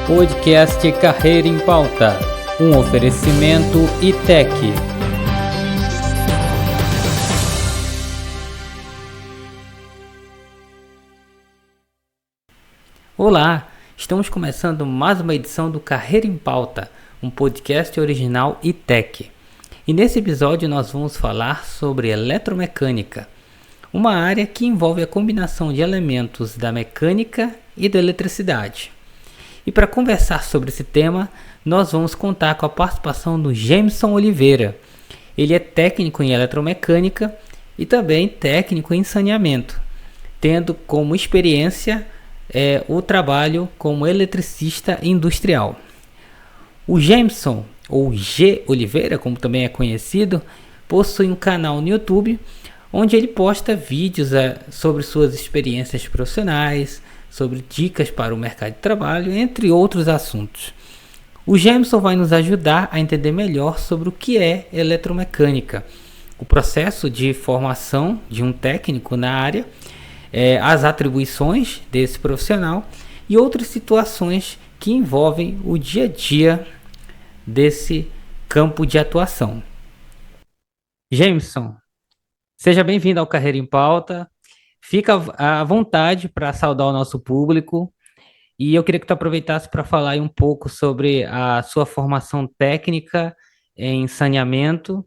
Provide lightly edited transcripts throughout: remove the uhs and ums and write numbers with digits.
Podcast Carreira em Pauta, um oferecimento ITEC. Olá, estamos começando mais uma edição do Carreira em Pauta, um podcast original ITEC. E nesse episódio nós vamos falar sobre eletromecânica, uma área que envolve a combinação de elementos da mecânica e da eletricidade. E para conversar sobre esse tema, nós vamos contar com a participação do Jameson Oliveira. Ele é técnico em eletromecânica e também técnico em saneamento, tendo como experiência o trabalho como eletricista industrial. O Jameson, ou G. Oliveira, como também é conhecido, possui um canal no YouTube onde ele posta vídeos sobre suas experiências profissionais, sobre dicas para o mercado de trabalho, entre outros assuntos. O Jameson vai nos ajudar a entender melhor sobre o que é eletromecânica, o processo de formação de um técnico na área, as atribuições desse profissional e outras situações que envolvem o dia a dia desse campo de atuação. Jameson, seja bem-vindo ao Carreira em Pauta. Fica à vontade para saudar o nosso público e eu queria que tu aproveitasse para falar aí um pouco sobre a sua formação técnica em saneamento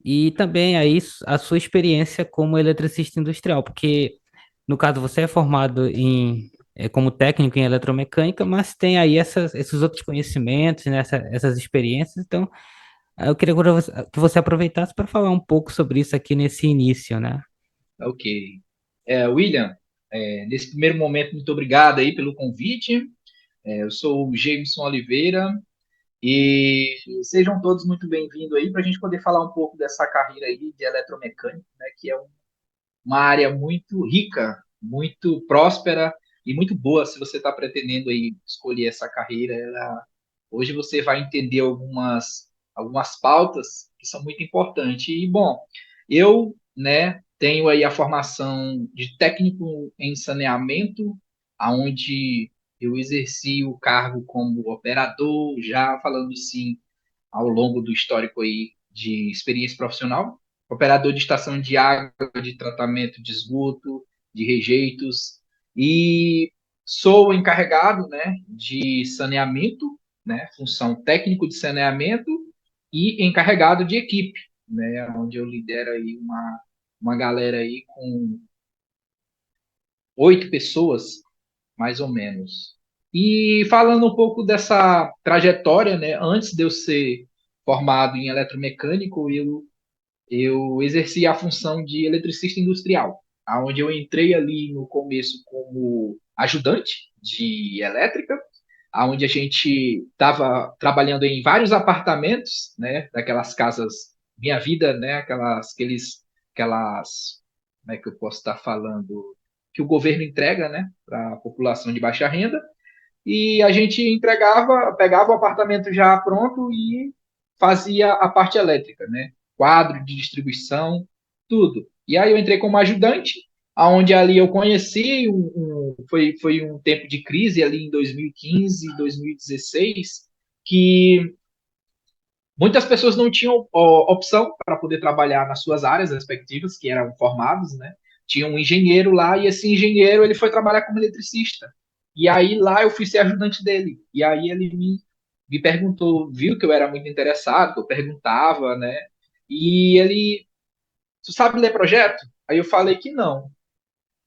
e também aí a sua experiência como eletricista industrial, porque no caso você é formado como técnico em eletromecânica, mas tem aí esses outros conhecimentos, né, essas experiências, então eu queria que você aproveitasse para falar um pouco sobre isso aqui nesse início, né? Ok. William, nesse primeiro momento, muito obrigado aí pelo convite. Eu sou o Jameson Oliveira e sejam todos muito bem-vindos aí para a gente poder falar um pouco dessa carreira aí de eletromecânico, né, que é uma área muito rica, muito próspera e muito boa se você está pretendendo aí escolher essa carreira. Hoje você vai entender algumas pautas que são muito importantes. E, bom, eu, né, tenho aí a formação de técnico em saneamento, aonde eu exerci o cargo como operador, já falando assim, ao longo do histórico aí de experiência profissional, operador de estação de água, de tratamento de esgoto, de rejeitos, e sou encarregado, né, de saneamento, né, função técnico de saneamento e encarregado de equipe, né, onde eu lidero aí uma galera aí com 8 pessoas, mais ou menos. E falando um pouco dessa trajetória, né, antes de eu ser formado em eletromecânico, eu exerci a função de eletricista industrial, aonde eu entrei ali no começo como ajudante de elétrica, aonde a gente estava trabalhando em vários apartamentos, né, daquelas casas Minha Vida, né, aquelas, como é que eu posso estar falando, que o governo entrega, né, para a população de baixa renda, e a gente pegava o apartamento já pronto e fazia a parte elétrica, né? Quadro de distribuição, tudo. E aí eu entrei como ajudante, aonde ali eu conheci, foi um tempo de crise ali em 2015, 2016, que muitas pessoas não tinham opção para poder trabalhar nas suas áreas respectivas, que eram formados, né? Tinha um engenheiro lá e esse engenheiro ele foi trabalhar como eletricista. E aí lá eu fui ser ajudante dele. E aí ele me perguntou, viu que eu era muito interessado, que eu perguntava, né? E ele, tu sabe ler projeto? Aí eu falei que não.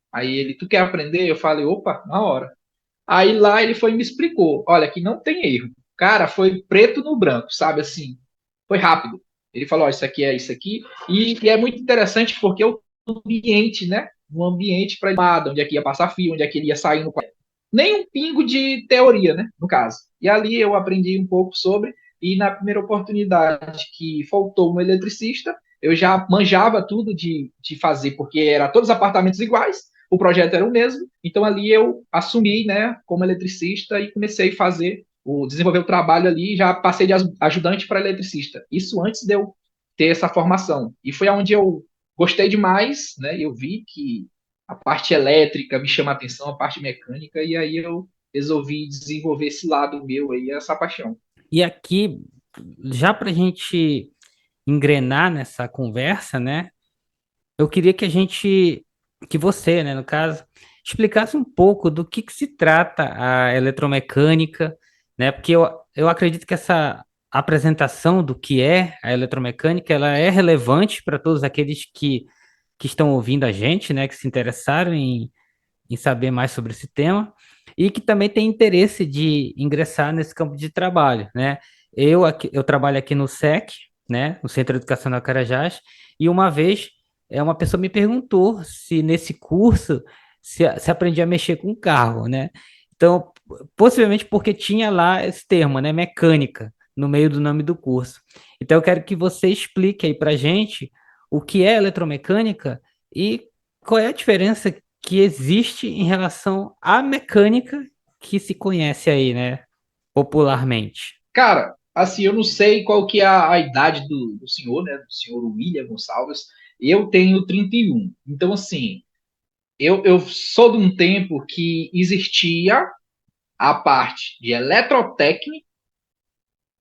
Aí ele, tu quer aprender? Eu falei, opa, na hora. Aí lá ele foi e me explicou, olha, que não tem erro. Cara, foi preto no branco, sabe assim? Foi rápido. Ele falou, ó, isso aqui é isso aqui. E é muito interessante porque o ambiente, né? Um ambiente para onde é que ia passar fio, onde é que ele ia sair no quadro. Nem um pingo de teoria, né? No caso. E ali eu aprendi um pouco sobre, e na primeira oportunidade que faltou um eletricista, eu já manjava tudo de fazer, porque era todos os apartamentos iguais, o projeto era o mesmo, então ali eu assumi, né, como eletricista e comecei a desenvolver o trabalho ali, já passei de ajudante para eletricista. Isso antes de eu ter essa formação. E foi onde eu gostei demais, né? Eu vi que a parte elétrica me chama a atenção, a parte mecânica, e aí eu resolvi desenvolver esse lado meu aí, essa paixão. E aqui, já para a gente engrenar nessa conversa, né? Eu queria que que você, né, no caso, explicasse um pouco do que se trata a eletromecânica, né? Porque eu acredito que essa apresentação do que é a eletromecânica, ela é relevante para todos aqueles que estão ouvindo a gente, né, que se interessaram em saber mais sobre esse tema e que também tem interesse de ingressar nesse campo de trabalho, né? Eu trabalho aqui no SEC, né, no Centro Educacional Carajás, e uma vez uma pessoa me perguntou se nesse curso se aprendia a mexer com carro, né? Então, possivelmente porque tinha lá esse termo, né, mecânica, no meio do nome do curso. Então, eu quero que você explique aí para gente o que é eletromecânica e qual é a diferença que existe em relação à mecânica que se conhece aí, né, popularmente. Cara, assim, eu não sei qual que é a idade do senhor, né? Do senhor William Gonçalves. Eu tenho 31. Então, assim, eu sou de um tempo que existia a parte de eletrotécnica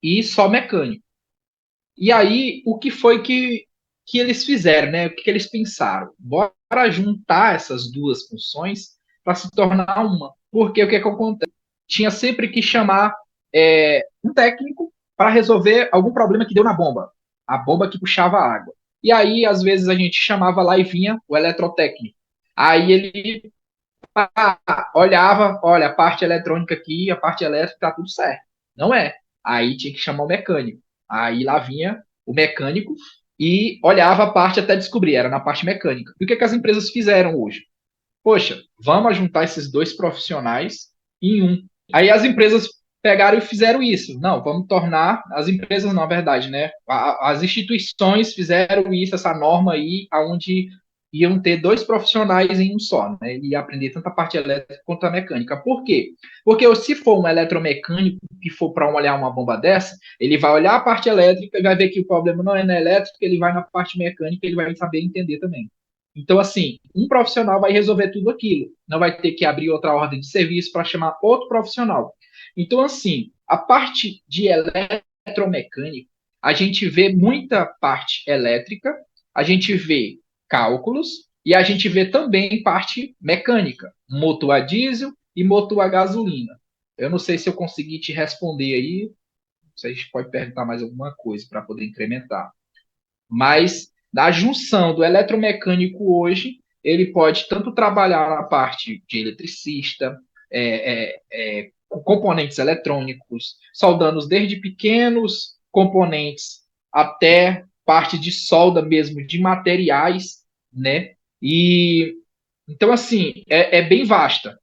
e só mecânico. E aí, o que foi que eles fizeram, né? O que eles pensaram? Bora juntar essas duas funções para se tornar uma. Porque o que acontece? Tinha sempre que chamar um técnico para resolver algum problema que deu na bomba. A bomba que puxava água. E aí, às vezes, a gente chamava lá e vinha o eletrotécnico. Aí ele olhava, olha, a parte eletrônica aqui, a parte elétrica, tá tudo certo. Não é. Aí tinha que chamar o mecânico. Aí lá vinha o mecânico e olhava a parte até descobrir, era na parte mecânica. E o que, que as empresas fizeram hoje? Poxa, vamos juntar esses dois profissionais em um. Aí as empresas pegaram e fizeram isso. Não, vamos tornar as empresas, na verdade, né? As instituições fizeram isso, essa norma aí, aonde iam ter dois profissionais em um só, né? Ele ia aprender tanto a parte elétrica quanto a mecânica. Por quê? Porque se for um eletromecânico que for para olhar uma bomba dessa, ele vai olhar a parte elétrica e vai ver que o problema não é na elétrica, ele vai na parte mecânica, ele vai saber entender também. Então, assim, um profissional vai resolver tudo aquilo. Não vai ter que abrir outra ordem de serviço para chamar outro profissional. Então, assim, a parte de eletromecânica, a gente vê muita parte elétrica, a gente vê cálculos e a gente vê também parte mecânica, motor a diesel e motor a gasolina. Eu não sei se eu consegui te responder aí, vocês podem perguntar mais alguma coisa para poder incrementar. Mas da junção do eletromecânico hoje, ele pode tanto trabalhar na parte de eletricista, com componentes eletrônicos, soldando desde pequenos componentes até parte de solda mesmo de materiais, né? E então assim é bem vasta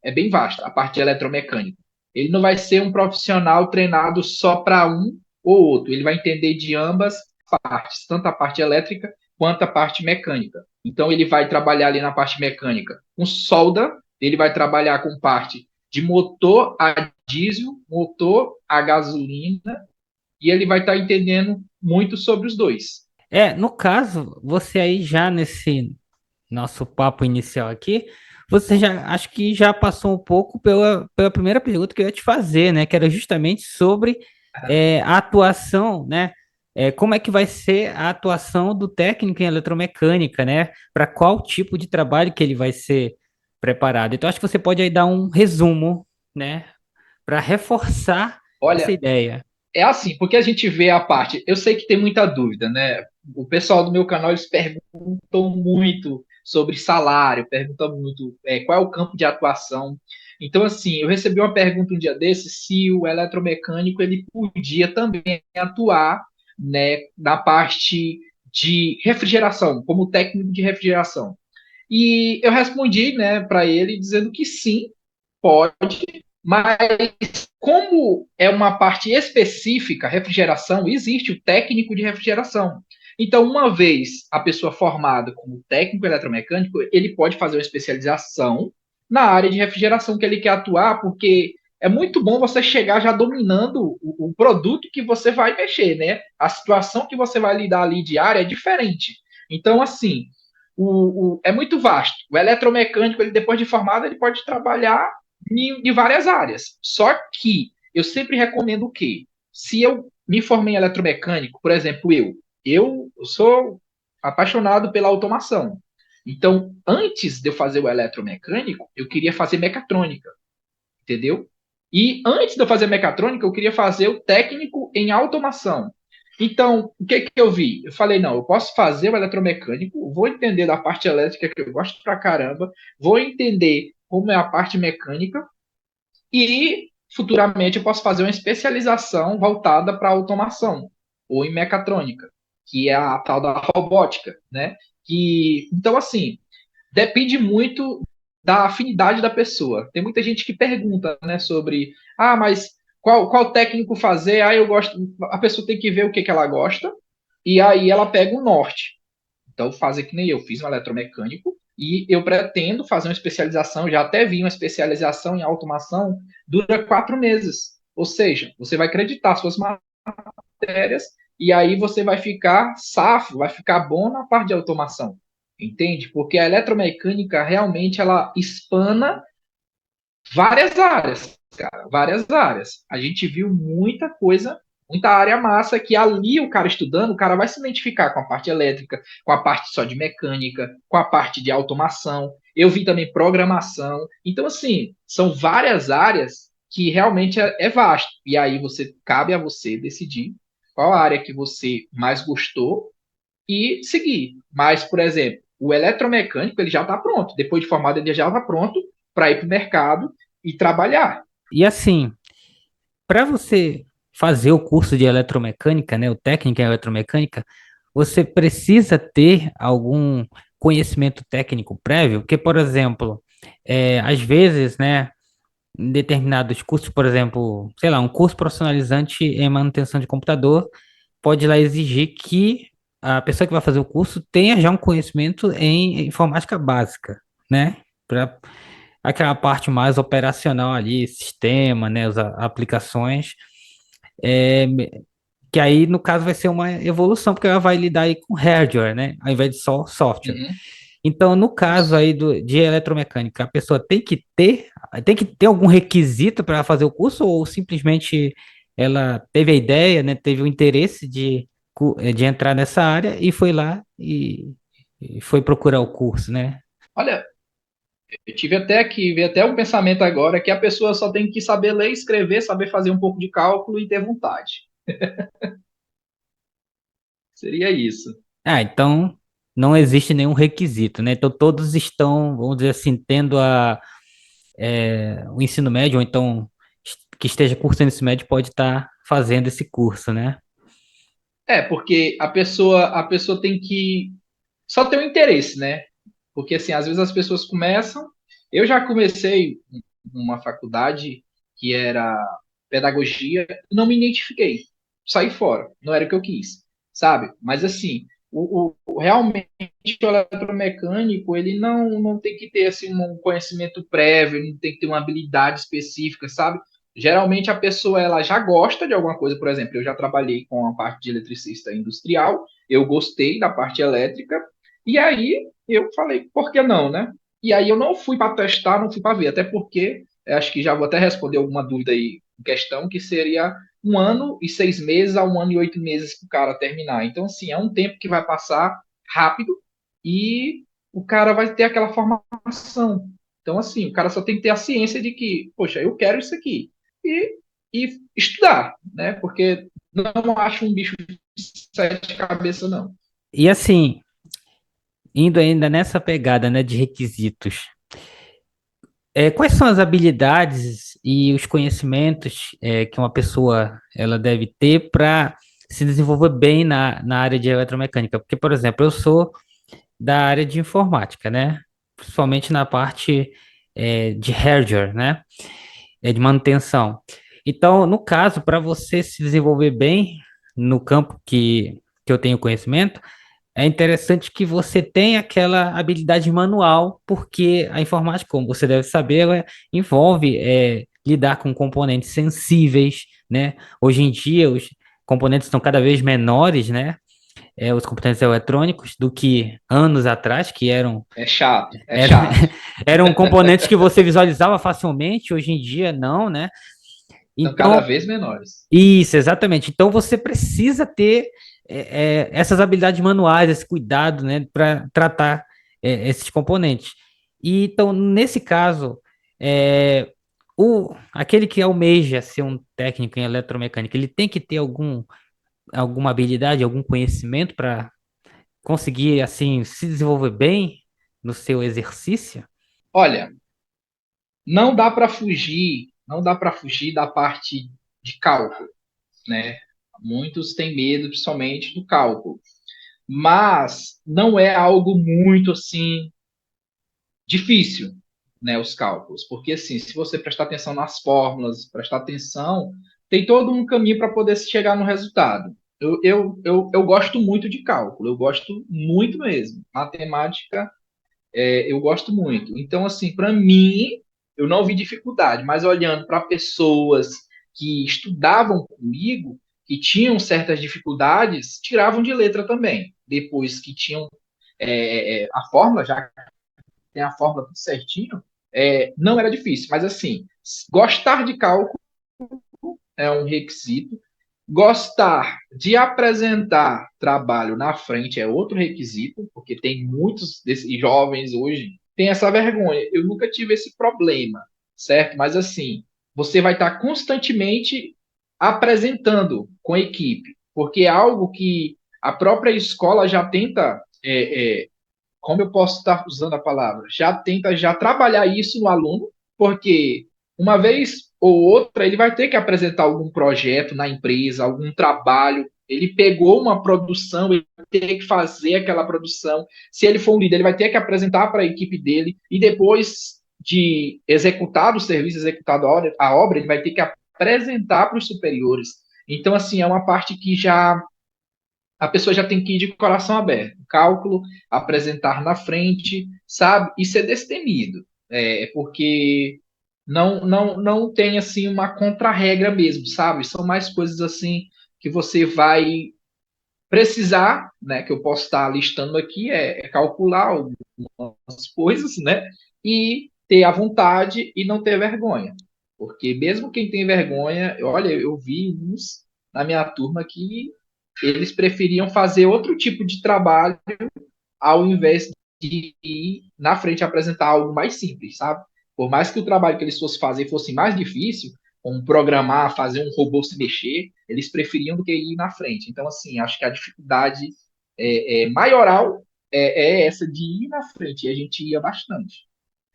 a parte de eletromecânica. Ele não vai ser um profissional treinado só para um ou outro, ele vai entender de ambas partes, tanto a parte elétrica quanto a parte mecânica. Então ele vai trabalhar ali na parte mecânica com solda, ele vai trabalhar com parte de motor a diesel, motor a gasolina, e ele vai estar entendendo muito sobre os dois. No caso, você aí já nesse nosso papo inicial aqui, você já acho que já passou um pouco pela primeira pergunta que eu ia te fazer, né? Que era justamente sobre a atuação, né? Como é que vai ser a atuação do técnico em eletromecânica, né? Para qual tipo de trabalho que ele vai ser preparado. Então, acho que você pode aí dar um resumo, né? Para reforçar essa Olha, ideia. é assim, porque a gente vê a parte. Eu sei que tem muita dúvida, né? O pessoal do meu canal eles perguntam muito sobre salário, perguntam muito qual é o campo de atuação. Então, assim, eu recebi uma pergunta um dia desses se o eletromecânico ele podia também atuar, né, na parte de refrigeração, como técnico de refrigeração. E eu respondi, né, para ele dizendo que sim, pode, mas como é uma parte específica, refrigeração, existe o técnico de refrigeração. Então, uma vez a pessoa formada como técnico eletromecânico, ele pode fazer uma especialização na área de refrigeração que ele quer atuar, porque é muito bom você chegar já dominando o produto que você vai mexer, né? A situação que você vai lidar ali diária é diferente. Então, assim, é muito vasto. O eletromecânico, ele depois de formado, ele pode trabalhar de várias áreas. Só que eu sempre recomendo o quê? Se eu me formei em eletromecânico, por exemplo, eu sou apaixonado pela automação. Então, antes de eu fazer o eletromecânico, eu queria fazer mecatrônica, entendeu? E antes de eu fazer mecatrônica, eu queria fazer o técnico em automação. Então, o que eu vi? Eu falei, não, eu posso fazer o eletromecânico, vou entender da parte elétrica, que eu gosto pra caramba, vou entender como é a parte mecânica, e futuramente eu posso fazer uma especialização voltada para automação ou em mecatrônica, que é a tal da robótica, né? Então, assim, depende muito da afinidade da pessoa. Tem muita gente que pergunta, né, sobre, mas qual técnico fazer? Eu gosto. A pessoa tem que ver o que ela gosta e aí ela pega o norte. Então, fazer que nem eu fiz um eletromecânico e eu pretendo fazer uma especialização, já até vi uma especialização em automação, dura 4 meses. Ou seja, você vai acreditar suas matérias e aí você vai ficar safo, vai ficar bom na parte de automação. Entende? Porque a eletromecânica realmente ela espana várias áreas, cara, várias áreas. A gente viu muita coisa, muita área massa que ali o cara estudando, o cara vai se identificar com a parte elétrica, com a parte só de mecânica, com a parte de automação. Eu vi também programação. Então, assim, são várias áreas que realmente é vasto. E aí cabe a você decidir qual área que você mais gostou e seguir. Mas, por exemplo, o eletromecânico ele já está pronto. Depois de formado, ele já está pronto para ir para o mercado e trabalhar. E assim, para você fazer o curso de eletromecânica, né, o técnico em eletromecânica, você precisa ter algum conhecimento técnico prévio, porque, por exemplo, às vezes, né, em determinados cursos, por exemplo, sei lá, um curso profissionalizante em manutenção de computador, pode lá exigir que a pessoa que vai fazer o curso tenha já um conhecimento em informática básica, né? Para aquela parte mais operacional ali, sistema, né, as aplicações, é, que aí no caso vai ser uma evolução, porque ela vai lidar aí com hardware, né, ao invés de só software. Uhum, Então, no caso isso. aí de eletromecânica, a pessoa tem que ter algum requisito para fazer o curso ou simplesmente ela teve a ideia, né, teve o interesse de entrar nessa área e foi lá e foi procurar o curso, né? Olha, eu tive até aqui, veio até um pensamento agora que a pessoa só tem que saber ler, escrever, saber fazer um pouco de cálculo e ter vontade. Seria isso. Ah, então não existe nenhum requisito, né? Então todos estão, vamos dizer assim, tendo o ensino médio, ou então que esteja cursando ensino médio pode estar fazendo esse curso, né? Porque a pessoa tem que só ter um interesse, né? Porque assim, às vezes as pessoas começam. Eu já comecei uma faculdade que era pedagogia, não me identifiquei, saí fora, não era o que eu quis, sabe? Mas assim, realmente o eletromecânico ele não tem que ter assim um conhecimento prévio, ele não tem que ter uma habilidade específica, sabe? Geralmente a pessoa ela já gosta de alguma coisa, por exemplo, eu já trabalhei com a parte de eletricista industrial, eu gostei da parte elétrica, e aí eu falei, por que não, né? E aí eu não fui para testar, não fui para ver, até porque acho que já vou até responder alguma dúvida aí em questão, que seria 1 ano e 6 meses a 1 ano e 8 meses para o cara terminar. Então, assim, é um tempo que vai passar rápido e o cara vai ter aquela formação. Então, assim, o cara só tem que ter a ciência de que, poxa, eu quero isso aqui. E estudar, né? Porque não acho um bicho de 7 cabeças, não. E assim, indo ainda nessa pegada, né, de requisitos, quais são as habilidades e os conhecimentos que uma pessoa ela deve ter para se desenvolver bem na área de eletromecânica? Porque, por exemplo, eu sou da área de informática, né? Principalmente na parte de hardware, né? De manutenção. Então, no caso, para você se desenvolver bem no campo que eu tenho conhecimento, é interessante que você tenha aquela habilidade manual, porque a informática, como você deve saber, ela envolve lidar com componentes sensíveis, né? Hoje em dia, os componentes estão cada vez menores, né? os componentes eletrônicos do que anos atrás, que É chato, é eram, chato. eram componentes que você visualizava facilmente, hoje em dia não, né? São cada Então, vez menores. isso, exatamente. Então você precisa ter essas habilidades manuais, esse cuidado, né, para tratar esses componentes. E então, nesse caso, é, aquele que almeja ser um técnico em eletromecânica, ele tem que ter alguma habilidade, algum conhecimento para conseguir assim se desenvolver bem no seu exercício? Olha, não dá para fugir da parte de cálculo, né? Muitos têm medo, principalmente, do cálculo. Mas não é algo muito assim difícil, né, os cálculos, porque assim, se você prestar atenção nas fórmulas, prestar atenção, tem todo um caminho para poder chegar no resultado. Eu gosto muito de cálculo, eu gosto muito mesmo. Matemática, eu gosto muito. Então, assim, para mim, eu não vi dificuldade, mas olhando para pessoas que estudavam comigo, que tinham certas dificuldades, tiravam de letra também. Depois que tinham a fórmula, já tem a fórmula tudo certinho, não era difícil. Mas, assim, gostar de cálculo é um requisito. Gostar de apresentar trabalho na frente é outro requisito, porque tem muitos desses jovens hoje que têm essa vergonha. Eu nunca tive esse problema, certo? Mas assim, você vai estar constantemente apresentando com a equipe, porque é algo que a própria escola já tenta, como eu posso estar usando a palavra, já tenta já trabalhar isso no aluno, porque uma vez ou outra ele vai ter que apresentar algum projeto na empresa, algum trabalho. Ele pegou uma produção, ele vai ter que fazer aquela produção. Se ele for um líder, ele vai ter que apresentar para a equipe dele e depois de executado o serviço, executado a obra, ele vai ter que apresentar para os superiores. Então, assim, é uma parte que já a pessoa já tem que ir de coração aberto. Cálculo, apresentar na frente, sabe? E ser destemido. Porque não tem assim uma contra-regra mesmo, sabe? São mais coisas assim que você vai precisar, né? Que eu posso estar listando aqui, calcular algumas coisas, né? E ter a vontade e não ter vergonha. Porque mesmo quem tem vergonha, olha, eu vi uns na minha turma que eles preferiam fazer outro tipo de trabalho ao invés de ir na frente apresentar algo mais simples, sabe? Por mais que o trabalho que eles fossem fazer fosse mais difícil, como programar, fazer um robô se mexer, eles preferiam do que ir na frente. Então, assim, acho que a dificuldade maioral é essa de ir na frente, e a gente ia bastante.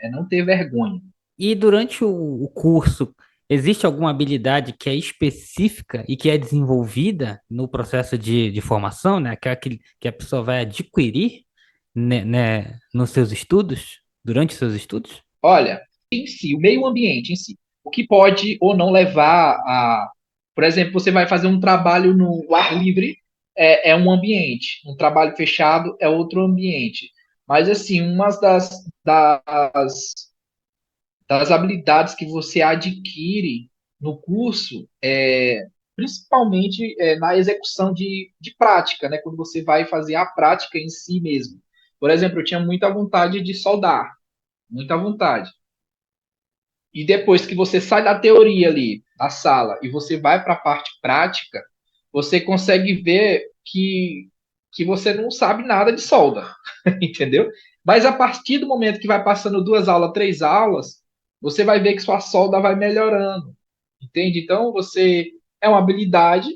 É não ter vergonha. E durante o curso, existe alguma habilidade que é específica e que é desenvolvida no processo de formação, né? Que a pessoa vai adquirir, né, nos seus estudos, durante os seus estudos? Olha, em si, o meio ambiente em si, o que pode ou não levar a. Por exemplo, você vai fazer um trabalho no ar livre, é um ambiente. Um trabalho fechado é outro ambiente. Mas, assim, uma das habilidades que você adquire no curso principalmente na execução de prática, né? Quando você vai fazer a prática em si mesmo. Por exemplo, eu tinha muita vontade de soldar, muita vontade. E depois que você sai da teoria ali, da sala, e você vai para a parte prática, você consegue ver que você não sabe nada de solda, entendeu? Mas a partir do momento que vai passando 2 aulas, 3 aulas, você vai ver que sua solda vai melhorando, entende? Então, você é uma habilidade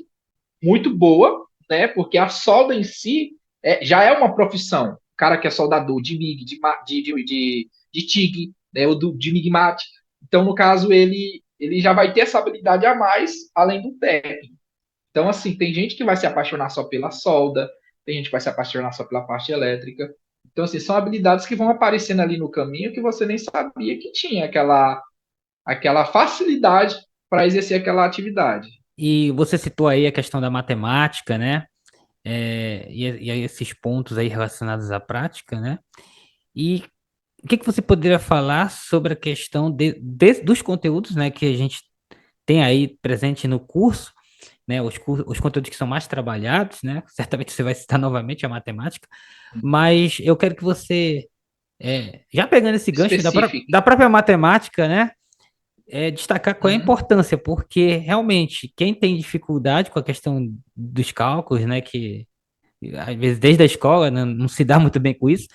muito boa, né? Porque a solda em si já é uma profissão. O cara que é soldador de MIG, de TIG, né? De MIGMAT. Então, no caso, ele já vai ter essa habilidade a mais, além do técnico. Então, assim, tem gente que vai se apaixonar só pela solda, tem gente que vai se apaixonar só pela parte elétrica. Então, assim, são habilidades que vão aparecendo ali no caminho que você nem sabia que tinha aquela facilidade para exercer aquela atividade. E você citou aí a questão da matemática, né? E aí esses pontos aí relacionados à prática, né? E o que que você poderia falar sobre a questão dos conteúdos, né, que a gente tem aí presente no curso né? Os conteúdos que são mais trabalhados, né? Certamente você vai citar novamente a matemática, mas eu quero que você, já pegando esse gancho Específico. da própria matemática, né? Destacar qual é a Uhum, importância, porque realmente quem tem dificuldade com a questão dos cálculos, né? Que às vezes desde a escola não se dá muito bem com isso,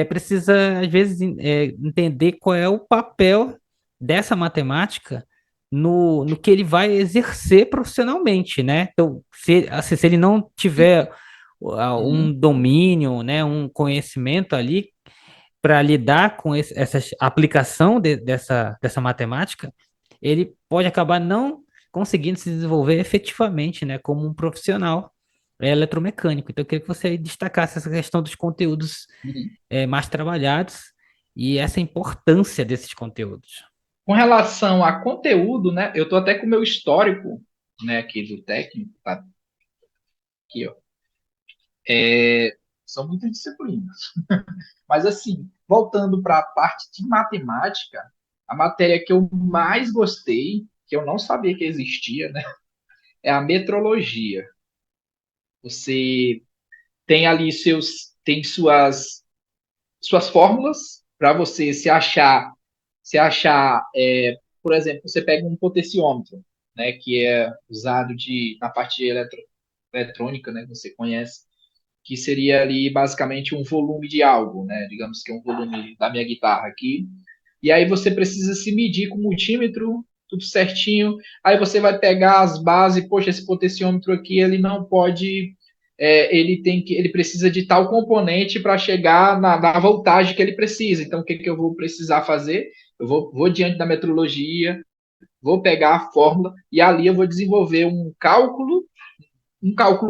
precisa, às vezes, entender qual é o papel dessa matemática no que ele vai exercer profissionalmente, né? Então, se ele não tiver um uhum, domínio, né, um conhecimento ali para lidar com essa aplicação dessa matemática, ele pode acabar não conseguindo se desenvolver efetivamente, né, como um profissional eletromecânico. Então, eu queria que você destacasse essa questão dos conteúdos uhum. mais trabalhados e essa importância desses conteúdos. Com relação a conteúdo, né? Eu tô até com o meu histórico, né, aqui do técnico, tá aqui, ó. São muitas disciplinas. Mas assim, voltando para a parte de matemática, a matéria que eu mais gostei, que eu não sabia que existia, né, é a metrologia. Você tem ali tem suas fórmulas para você se achar, por exemplo, você pega um potenciômetro, né, que é usado na parte eletrônica, né, que você conhece, que seria ali basicamente um volume de algo, né, digamos que é um volume da minha guitarra aqui, e aí você precisa se medir com o multímetro, tudo certinho, aí você vai pegar as bases, poxa, esse potenciômetro aqui, ele não pode, ele precisa de tal componente para chegar na voltagem que ele precisa, então o que, que eu vou precisar fazer? Eu vou diante da metrologia, vou pegar a fórmula, e ali eu vou desenvolver um cálculo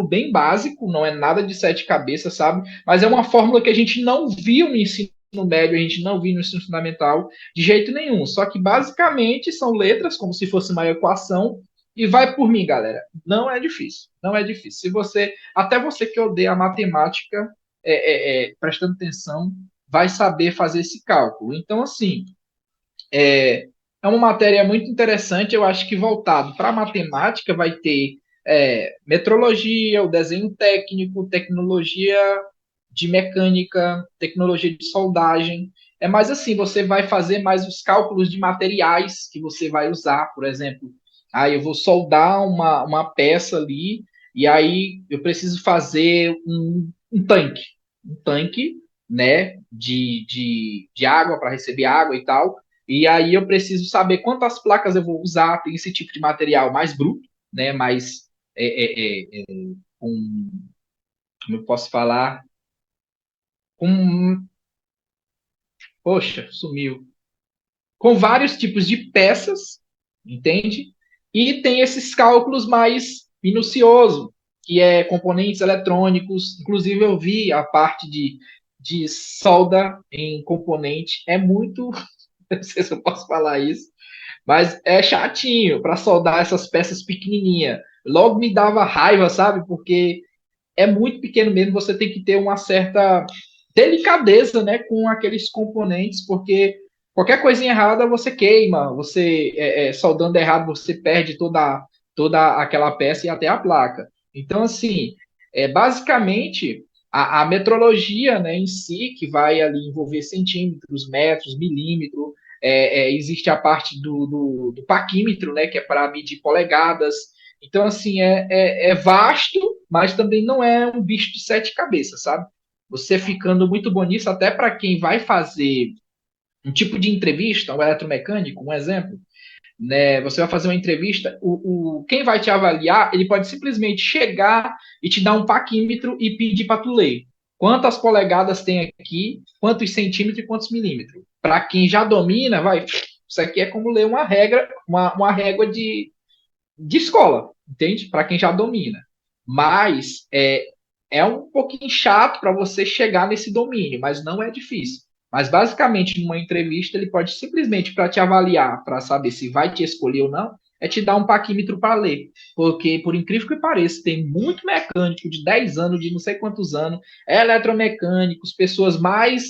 bem básico, não é nada de sete cabeças, sabe? Mas é uma fórmula que a gente não viu no ensino médio, a gente não viu no ensino fundamental de jeito nenhum. Só que basicamente são letras, como se fosse uma equação, e vai por mim, galera. Não é difícil, não é difícil. Até você que odeia a matemática, prestando atenção, vai saber fazer esse cálculo. Então, assim, é uma matéria muito interessante. Eu acho que voltado para a matemática vai ter metrologia, o desenho técnico, tecnologia de mecânica, tecnologia de soldagem. É mais assim, você vai fazer mais os cálculos de materiais que você vai usar, por exemplo. Eu vou soldar uma peça ali, e aí eu preciso fazer um tanque. Um tanque, né, de água para receber água e tal. E aí eu preciso saber quantas placas eu vou usar. Tem esse tipo de material mais bruto, né? Mais com, como eu posso falar, com, poxa, sumiu. Com vários tipos de peças, entende? E tem esses cálculos mais minuciosos, que é componentes eletrônicos. Inclusive eu vi a parte de solda em componente. É muito, não sei se eu posso falar isso, mas é chatinho para soldar essas peças pequenininhas. Logo me dava raiva, sabe? Porque é muito pequeno mesmo, você tem que ter uma certa delicadeza, né, com aqueles componentes, porque qualquer coisinha errada você queima, você soldando errado você perde toda aquela peça e até a placa. Então, assim, basicamente a metrologia, né, em si, que vai ali envolver centímetros, metros, milímetros, existe a parte do paquímetro, né, que é para medir polegadas. Então, assim, é vasto, mas também não é um bicho de sete cabeças, sabe? Você ficando muito bom nisso, até para quem vai fazer um tipo de entrevista, um eletromecânico, um exemplo, né? Você vai fazer uma entrevista, quem vai te avaliar, ele pode simplesmente chegar e te dar um paquímetro e pedir para tu ler. Quantas polegadas tem aqui, quantos centímetros e quantos milímetros. Para quem já domina, isso aqui é como ler uma régua de escola, entende? Para quem já domina. Mas é um pouquinho chato para você chegar nesse domínio, mas não é difícil. Mas basicamente, numa entrevista, ele pode simplesmente, para te avaliar, para saber se vai te escolher ou não, te dar um paquímetro para ler. Porque, por incrível que pareça, tem muito mecânico de 10 anos, de não sei quantos anos, eletromecânicos, pessoas mais,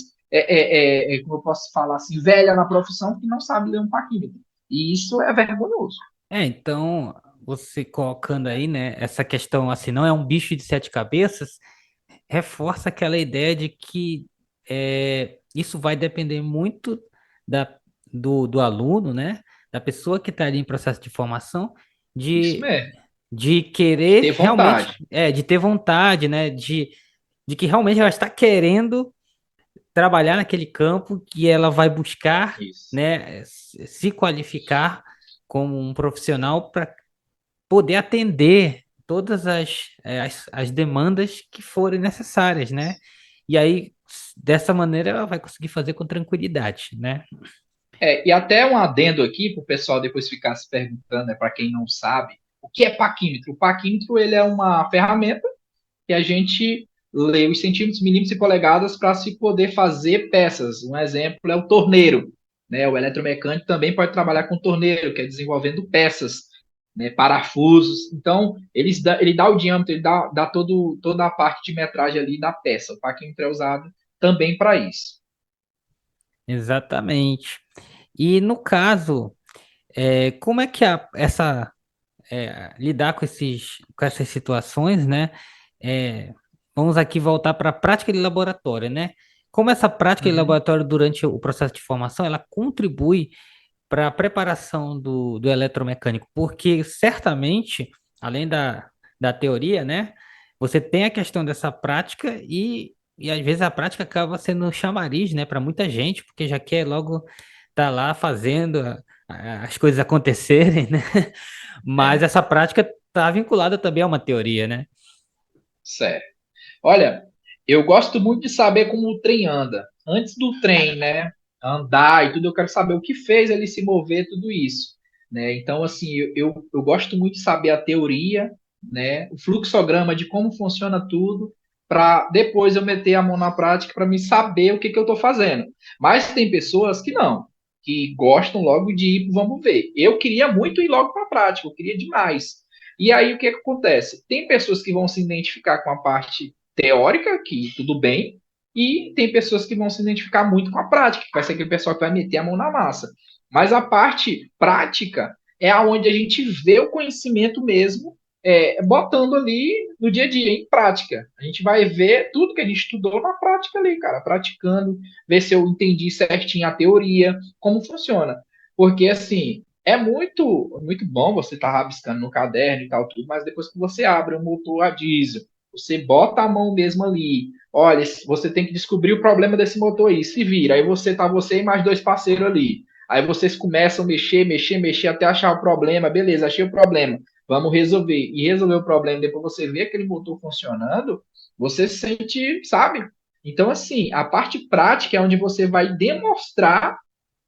como eu posso falar assim, velha na profissão, que não sabe ler um paquímetro. E isso é vergonhoso. Então, você colocando aí, né, essa questão assim, não é um bicho de sete cabeças, reforça aquela ideia de que isso vai depender muito da, do aluno, né, da pessoa que está ali em processo de formação, Isso de, mesmo. de De querer ter realmente, vontade. de ter vontade, né, de que realmente ela está querendo trabalhar naquele campo, que ela vai buscar, Isso. né, se qualificar como um profissional para poder atender todas as demandas que forem necessárias, né? E aí, dessa maneira, ela vai conseguir fazer com tranquilidade, né? E até um adendo aqui para o pessoal depois ficar se perguntando, para quem não sabe, o que é paquímetro? O paquímetro ele é uma ferramenta que a gente lê os centímetros, milímetros e polegadas para se poder fazer peças. Um exemplo é o torneiro. Né? O eletromecânico também pode trabalhar com torneiro, que é desenvolvendo peças, né? Parafusos. Então, ele dá o diâmetro, ele dá toda a parte de metragem ali da peça. O paquímetro é usado também para isso. Exatamente. E no caso, como é que lidar com essas situações, né? É, vamos aqui voltar para a prática de laboratório, né? Como essa prática de Uhum. laboratório durante o processo de formação, ela contribui para a preparação do eletromecânico, porque certamente, além da teoria, né, você tem a questão dessa prática e às vezes a prática acaba sendo um chamariz, né, para muita gente, porque já quer logo estar lá fazendo as coisas acontecerem, né? Mas É, essa prática está vinculada também a uma teoria, né? certo. Olha, eu gosto muito de saber como o trem anda. Antes do trem, né, andar e tudo, eu quero saber o que fez ele se mover, tudo isso. Né? Então, assim, eu gosto muito de saber a teoria, né, o fluxograma de como funciona tudo, para depois eu meter a mão na prática para me saber o que, que eu estou fazendo. Mas tem pessoas que não, que gostam logo de ir, vamos ver. Eu queria muito ir logo para a prática, eu queria demais. E aí o que, que acontece? Tem pessoas que vão se identificar com a parte teórica, que tudo bem, e tem pessoas que vão se identificar muito com a prática, que vai ser aquele pessoal que vai meter a mão na massa. Mas a parte prática é aonde a gente vê o conhecimento mesmo, botando ali no dia a dia, em prática. A gente vai ver tudo que a gente estudou na prática ali, cara, praticando, ver se eu entendi certinho a teoria, como funciona. Porque, assim, é muito bom você estar rabiscando no caderno e tal, tudo, mas depois que você abre um motor a diesel, você bota a mão mesmo ali. Olha, você tem que descobrir o problema desse motor aí. Se vira. Aí você e mais dois parceiros ali. Aí vocês começam a mexer até achar o problema. Beleza, achei o problema. Vamos resolver. E resolver o problema, depois você vê aquele motor funcionando, você se sente, sabe? Então, assim, a parte prática é onde você vai demonstrar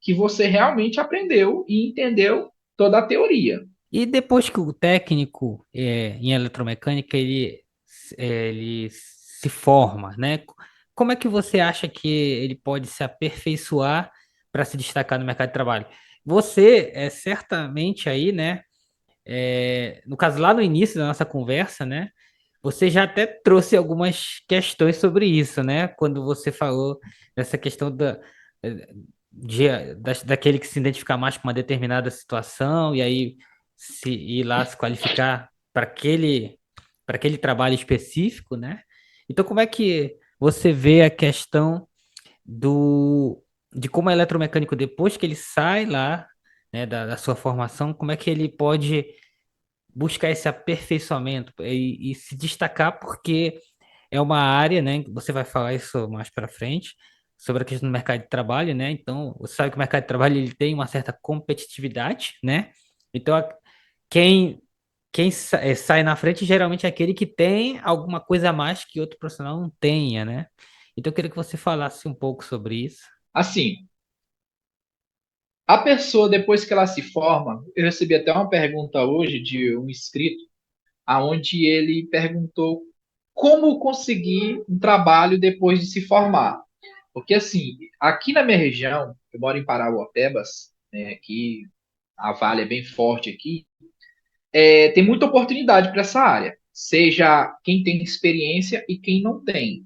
que você realmente aprendeu e entendeu toda a teoria. E depois que o técnico em eletromecânica ele se forma, né? Como é que você acha que ele pode se aperfeiçoar para se destacar no mercado de trabalho? Você é certamente aí, né? No caso, lá no início da nossa conversa, né? Você já até trouxe algumas questões sobre isso, né? Quando você falou dessa questão daquele que se identificar mais com uma determinada situação e aí se ir lá se qualificar para aquele trabalho específico, né? Então, como é que você vê a questão de como é eletromecânico depois que ele sai lá, né, da sua formação, como é que ele pode buscar esse aperfeiçoamento e se destacar, porque é uma área, né? Você vai falar isso mais para frente sobre a questão do mercado de trabalho, né? Então, você sabe que o mercado de trabalho ele tem uma certa competitividade, né? Então, quem sai na frente geralmente é aquele que tem alguma coisa a mais que outro profissional não tenha, né? Então, eu queria que você falasse um pouco sobre isso. Assim, a pessoa, depois que ela se forma, eu recebi até uma pergunta hoje de um inscrito, aonde ele perguntou como conseguir um trabalho depois de se formar. Porque, assim, aqui na minha região, eu moro em Parauapebas, né, aqui a Vale é bem forte aqui, tem muita oportunidade para essa área, seja quem tem experiência e quem não tem.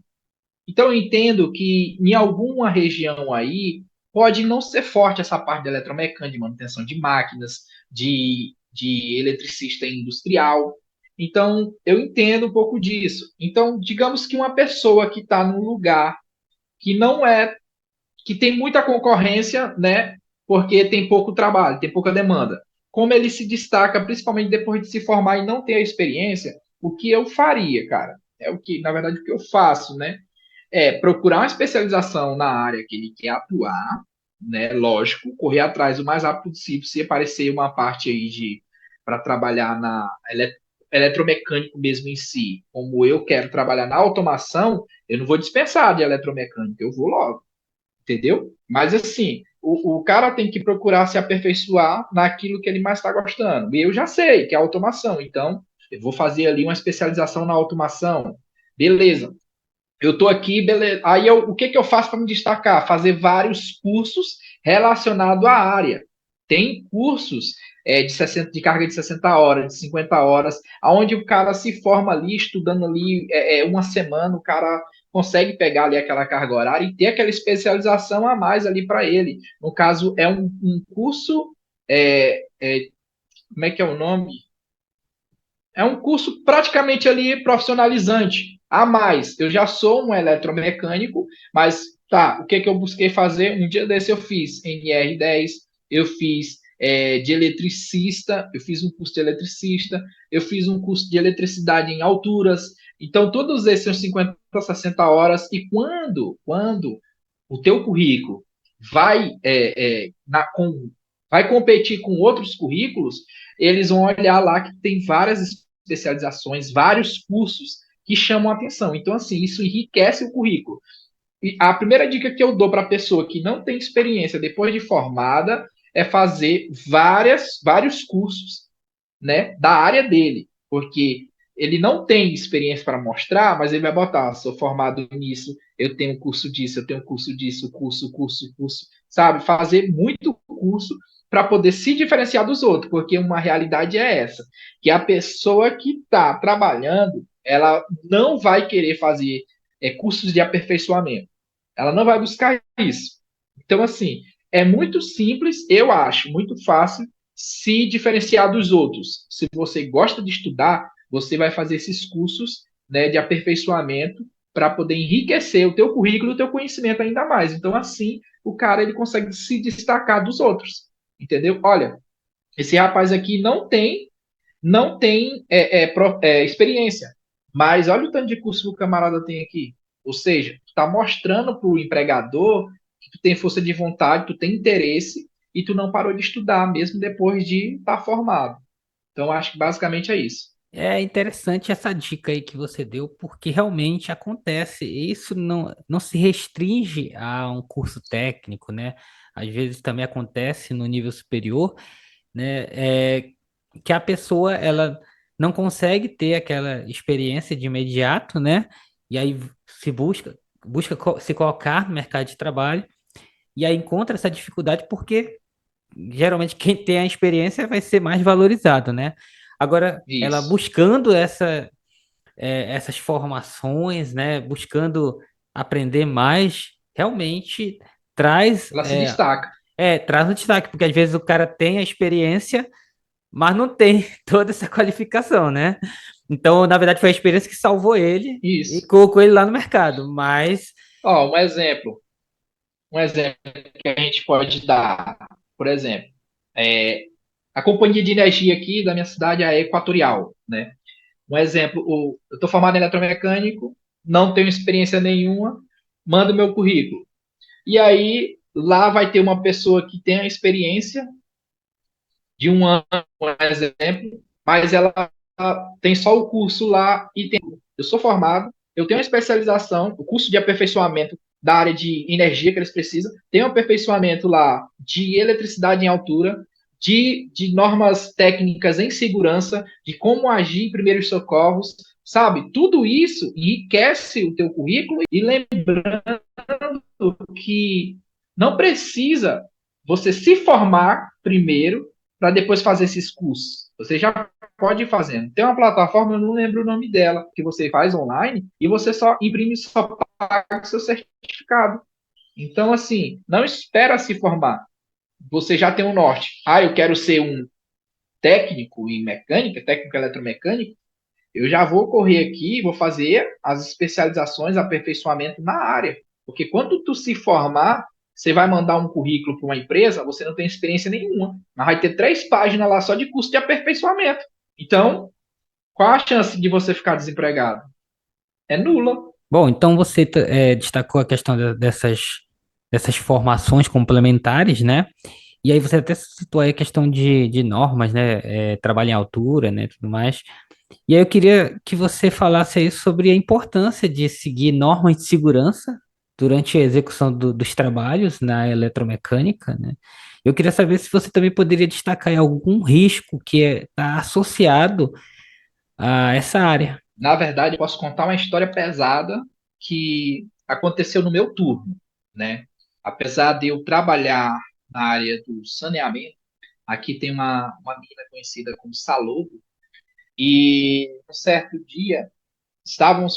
Então, eu entendo que em alguma região aí pode não ser forte essa parte de eletromecânica, de manutenção de máquinas, de de eletricista industrial. Então, eu entendo um pouco disso. Então, digamos que uma pessoa que está num lugar que não é, que tem muita concorrência, né? Porque tem pouco trabalho, tem pouca demanda. Como ele se destaca, principalmente depois de se formar e não ter a experiência, o que eu faria, cara? É o que, na verdade, o que eu faço, né? É procurar uma especialização na área que ele quer atuar, né? Lógico, correr atrás o mais rápido possível, se aparecer uma parte aí de para trabalhar na eletromecânico mesmo em si, como eu quero trabalhar na automação, eu não vou dispensar de eletromecânica, eu vou logo, entendeu? Mas assim, o cara tem que procurar se aperfeiçoar naquilo que ele mais está gostando. E eu já sei que é automação, então eu vou fazer ali uma especialização na automação. Beleza, eu estou aqui, beleza. Aí o que eu faço para me destacar? Fazer vários cursos relacionados à área. Tem cursos de carga de 60 horas, de 50 horas, onde o cara se forma ali, estudando ali uma semana, o cara consegue pegar ali aquela carga horária e ter aquela especialização a mais ali para ele. No caso, é um curso, como é que é o nome? É um curso praticamente ali profissionalizante. A mais, eu já sou um eletromecânico, mas tá, o que que eu busquei fazer? Um dia desse eu fiz NR10, eu fiz de eletricista, eu fiz um curso de eletricista, eu fiz um curso de eletricidade em alturas. Então, todos esses são 50, 60 horas. E quando o teu currículo vai, vai competir com outros currículos, eles vão olhar lá que tem várias especializações, vários cursos que chamam a atenção. Então, assim, isso enriquece o currículo. E a primeira dica que eu dou para a pessoa que não tem experiência depois de formada é fazer vários cursos, né, da área dele, porque ele não tem experiência para mostrar, mas ele vai botar, sou formado nisso, eu tenho curso disso, eu tenho curso disso, curso, sabe? Fazer muito curso para poder se diferenciar dos outros, porque uma realidade é essa, que a pessoa que está trabalhando, ela não vai querer fazer cursos de aperfeiçoamento, ela não vai buscar isso. Então, assim, é muito simples, eu acho, muito fácil se diferenciar dos outros. Se você gosta de estudar, você vai fazer esses cursos, né, de aperfeiçoamento para poder enriquecer o teu currículo e o teu conhecimento ainda mais. Então, assim, o cara ele consegue se destacar dos outros, entendeu? Olha, esse rapaz aqui não tem experiência, mas olha o tanto de curso que o camarada tem aqui. Ou seja, tu está mostrando para o empregador que tu tem força de vontade, tu tem interesse e tu não parou de estudar, mesmo depois de estar formado. Então, acho que basicamente é isso. É interessante essa dica aí que você deu, porque realmente acontece. Isso não se restringe a um curso técnico, né? Às vezes também acontece no nível superior, né? Que a pessoa ela não consegue ter aquela experiência de imediato, né? E aí se se colocar no mercado de trabalho e aí encontra essa dificuldade porque geralmente quem tem a experiência vai ser mais valorizado, né? Agora, ela Isso. buscando essas formações, né? Buscando aprender mais, realmente traz, Ela se é, destaca. traz um destaque, porque às vezes o cara tem a experiência, mas não tem toda essa qualificação, né? Então, na verdade, foi a experiência que salvou ele e Isso. colocou ele lá no mercado. Mas, Ó, um exemplo que a gente pode dar, por exemplo, é, a companhia de energia aqui da minha cidade é a Equatorial, né? Um exemplo, eu estou formado em eletromecânico, não tenho experiência nenhuma, mando meu currículo. E aí, lá vai ter uma pessoa que tem a experiência de um ano, por exemplo, mas ela tem só o curso lá e tem. Eu sou formado, eu tenho uma especialização, o curso de aperfeiçoamento da área de energia que eles precisam, tem um aperfeiçoamento lá de eletricidade em altura, de normas técnicas em segurança, de como agir em primeiros socorros, sabe? Tudo isso enriquece o teu currículo e lembrando que não precisa você se formar primeiro para depois fazer esses cursos. Você já pode ir fazendo. Tem uma plataforma, eu não lembro o nome dela, que você faz online e você só imprime, só paga o seu certificado. Então, assim, não espera se formar. Você já tem um norte. Ah, eu quero ser técnico em mecânica, técnico eletromecânico, eu já vou correr aqui e vou fazer as especializações, aperfeiçoamento na área. Porque quando tu se formar, você vai mandar um currículo para uma empresa, você não tem experiência nenhuma, mas vai ter 3 páginas lá só de curso de aperfeiçoamento. Então, qual a chance de você ficar desempregado? É nula. Bom, então você destacou a questão dessas formações complementares, né? E aí você até citou aí a questão de normas, né? Trabalho em altura, né? Tudo mais. E aí eu queria que você falasse aí sobre a importância de seguir normas de segurança durante a execução dos trabalhos na eletromecânica, né? Eu queria saber se você também poderia destacar aí algum risco que está associado a essa área. Na verdade, eu posso contar uma história pesada que aconteceu no meu turno, né? Apesar de eu trabalhar na área do saneamento, aqui tem uma mina conhecida como Salobo, e um certo dia estavam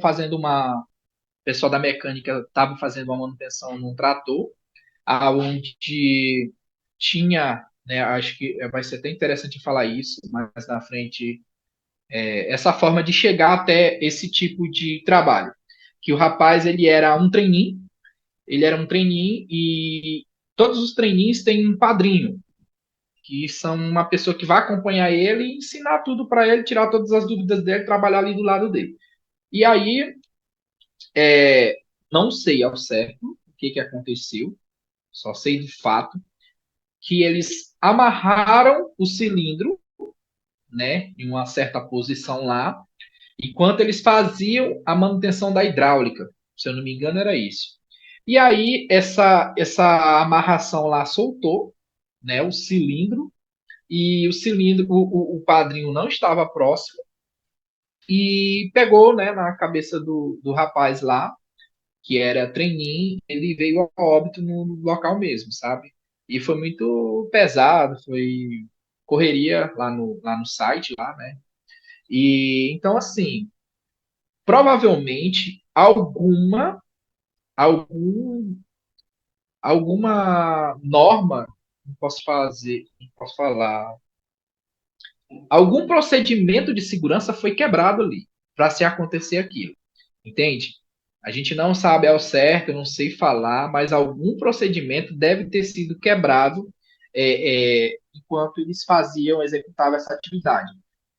fazendo uma. O pessoal da mecânica estava fazendo uma manutenção num trator, aonde tinha, né, acho que vai ser até interessante falar isso mais na frente, essa forma de chegar até esse tipo de trabalho. Que o rapaz, ele era um trainee e todos os trainees têm um padrinho, que são uma pessoa que vai acompanhar ele e ensinar tudo para ele, tirar todas as dúvidas dele, trabalhar ali do lado dele. E aí, é, não sei ao certo o que, que aconteceu, só sei de fato que eles amarraram o cilindro, né, em uma certa posição lá, enquanto eles faziam a manutenção da hidráulica. Se eu não me engano, era isso. E aí, essa amarração lá soltou, né, o cilindro, e o cilindro, o padrinho não estava próximo, e pegou, né, na cabeça do rapaz lá, que era trainee, ele veio a óbito no local mesmo, sabe? E foi muito pesado, foi correria lá no site, lá, né? E então, assim, provavelmente algum, alguma norma, não posso fazer, não posso falar, algum procedimento de segurança foi quebrado ali para se acontecer aquilo, entende? A gente não sabe ao certo, eu não sei falar, mas algum procedimento deve ter sido quebrado enquanto eles executavam essa atividade.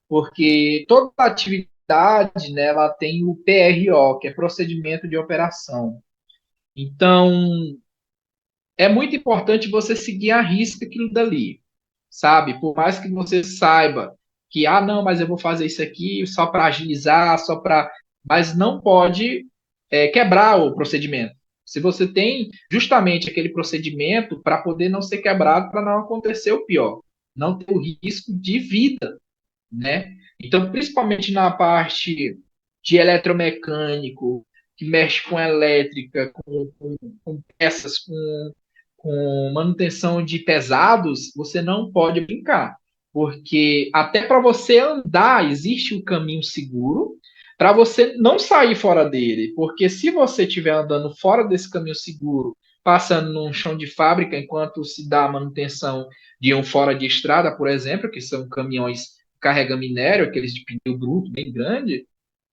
Porque toda atividade, né, ela tem o PRO, que é procedimento de operação. Então, é muito importante você seguir à risca aquilo dali, sabe? Por mais que você saiba que, não, mas eu vou fazer isso aqui só para agilizar, só para. Mas não pode quebrar o procedimento. Se você tem justamente aquele procedimento para poder não ser quebrado, para não acontecer o pior, não ter o risco de vida, né? Então, principalmente na parte de eletromecânico, que mexe com elétrica, com peças, com manutenção de pesados, você não pode brincar. Porque até para você andar, existe um caminho seguro para você não sair fora dele. Porque se você estiver andando fora desse caminho seguro, passando num chão de fábrica, enquanto se dá a manutenção de um fora de estrada, por exemplo, que são caminhões que carregam minério, aqueles de pneu bruto bem grande,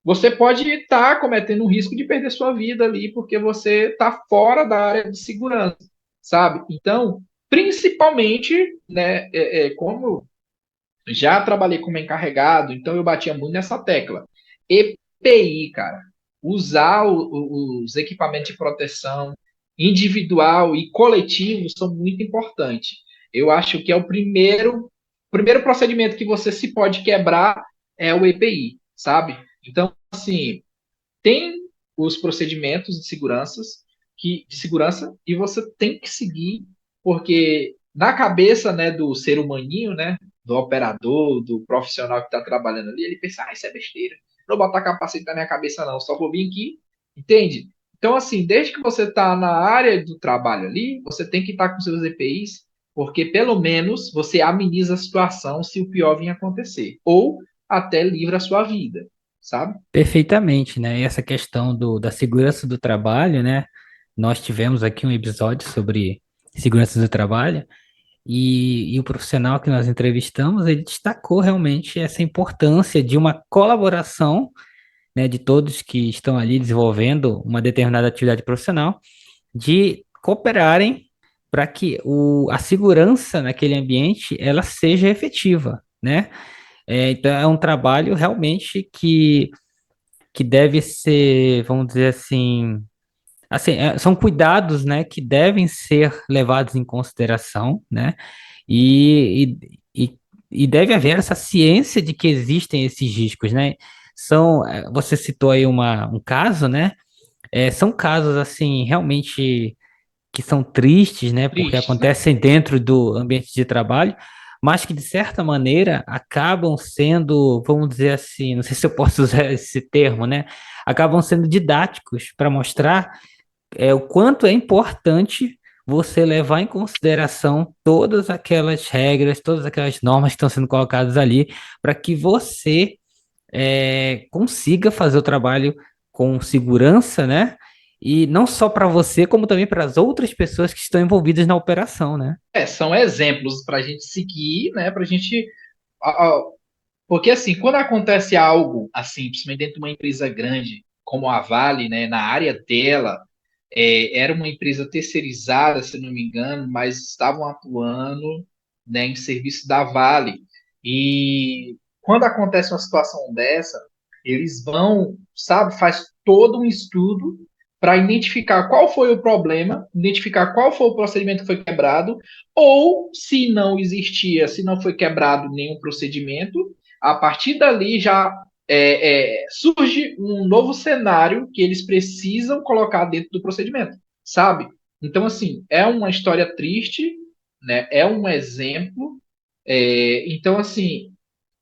você pode estar cometendo um risco de perder sua vida ali, porque você está fora da área de segurança, sabe? Então, principalmente, né, como já trabalhei como encarregado, então eu batia muito nessa tecla. EPI, cara, usar os equipamentos de proteção individual e coletivo são muito importantes. Eu acho que é o primeiro procedimento que você se pode quebrar é o EPI, sabe? Então, assim, tem os procedimentos de segurança e você tem que seguir, porque na cabeça, né, do ser humaninho, né, do operador, do profissional que está trabalhando ali, ele pensa, isso é besteira, não vou botar capacete na minha cabeça não, só vou vir aqui, entende? Então, assim, desde que você está na área do trabalho ali, você tem que estar com seus EPIs, porque pelo menos você ameniza a situação se o pior vir acontecer, ou até livra a sua vida, sabe? Perfeitamente, né? E essa questão da segurança do trabalho, né? Nós tivemos aqui um episódio sobre segurança do trabalho. E o profissional que nós entrevistamos, ele destacou realmente essa importância de uma colaboração, né, de todos que estão ali desenvolvendo uma determinada atividade profissional, de cooperarem para que a segurança naquele ambiente ela seja efetiva, né? Então é um trabalho realmente que deve ser, vamos dizer assim, são cuidados, né, que devem ser levados em consideração, né? E, e, e e deve haver essa ciência de que existem esses riscos, né? Você citou aí um caso, né? São casos assim realmente que são tristes, né? Porque Tristes, né? acontecem dentro do ambiente de trabalho, mas que de certa maneira acabam sendo, vamos dizer assim, não sei se eu posso usar esse termo, né? Acabam sendo didáticos para mostrar o quanto é importante você levar em consideração todas aquelas regras, todas aquelas normas que estão sendo colocadas ali, para que você consiga fazer o trabalho com segurança, né? E não só para você, como também para as outras pessoas que estão envolvidas na operação, né? São exemplos para a gente seguir, né? Para a gente. Porque, assim, quando acontece algo, assim, principalmente dentro de uma empresa grande, como a Vale, né? Na área dela, era uma empresa terceirizada, se não me engano, mas estavam atuando, né, em serviço da Vale. E quando acontece uma situação dessa, eles vão, sabe, faz todo um estudo para identificar qual foi o problema, identificar qual foi o procedimento que foi quebrado, ou se não existia, se não foi quebrado nenhum procedimento, a partir dali já surge um novo cenário que eles precisam colocar dentro do procedimento, sabe? Então, assim, é uma história triste, né? É um exemplo. Então, assim,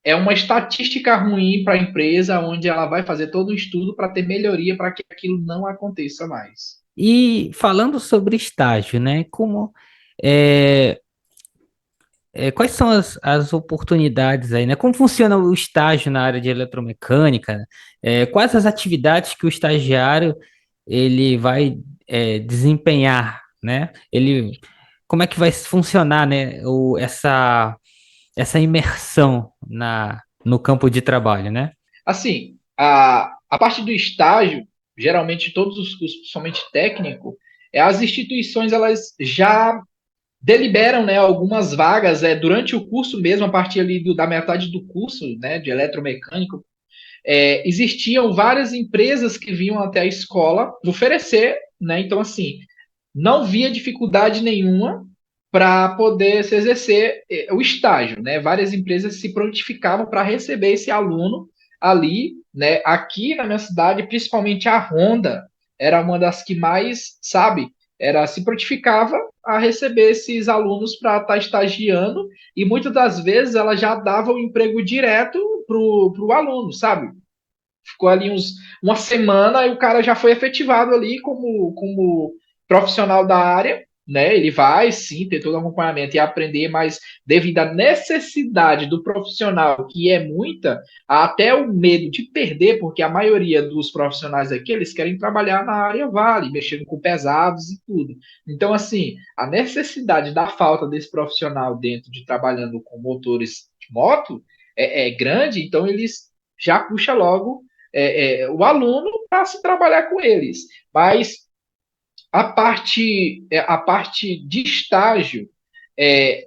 é uma estatística ruim para a empresa, onde ela vai fazer todo o estudo para ter melhoria para que aquilo não aconteça mais. E falando sobre estágio, né? É, quais são as oportunidades aí, né? Como funciona o estágio na área de eletromecânica, né? Quais as atividades que o estagiário ele vai desempenhar, né? Como é que vai funcionar, né? Essa imersão no campo de trabalho, né? Assim, a parte do estágio, geralmente todos os cursos, principalmente técnico, as instituições elas já deliberam, né, algumas vagas durante o curso mesmo, a partir ali da metade do curso, né, de eletromecânico, existiam várias empresas que vinham até a escola oferecer, né, então assim, não via dificuldade nenhuma para poder se exercer o estágio, né? Várias empresas se prontificavam para receber esse aluno ali, né? Aqui na minha cidade, principalmente a Honda era uma das que mais, sabe, se prontificava a receber esses alunos para estar estagiando e muitas das vezes ela já dava o emprego direto pro aluno, sabe? Ficou ali uma semana e o cara já foi efetivado ali como profissional da área, né? Ele vai sim ter todo o acompanhamento e aprender, mas devido à necessidade do profissional, que é muita, até o medo de perder, porque a maioria dos profissionais aqui, eles querem trabalhar na área Vale, mexendo com pesados e tudo. Então, assim, a necessidade da falta desse profissional dentro de trabalhando com motores de moto é grande, então eles já puxa logo o aluno para se trabalhar com eles. Mas a parte de estágio,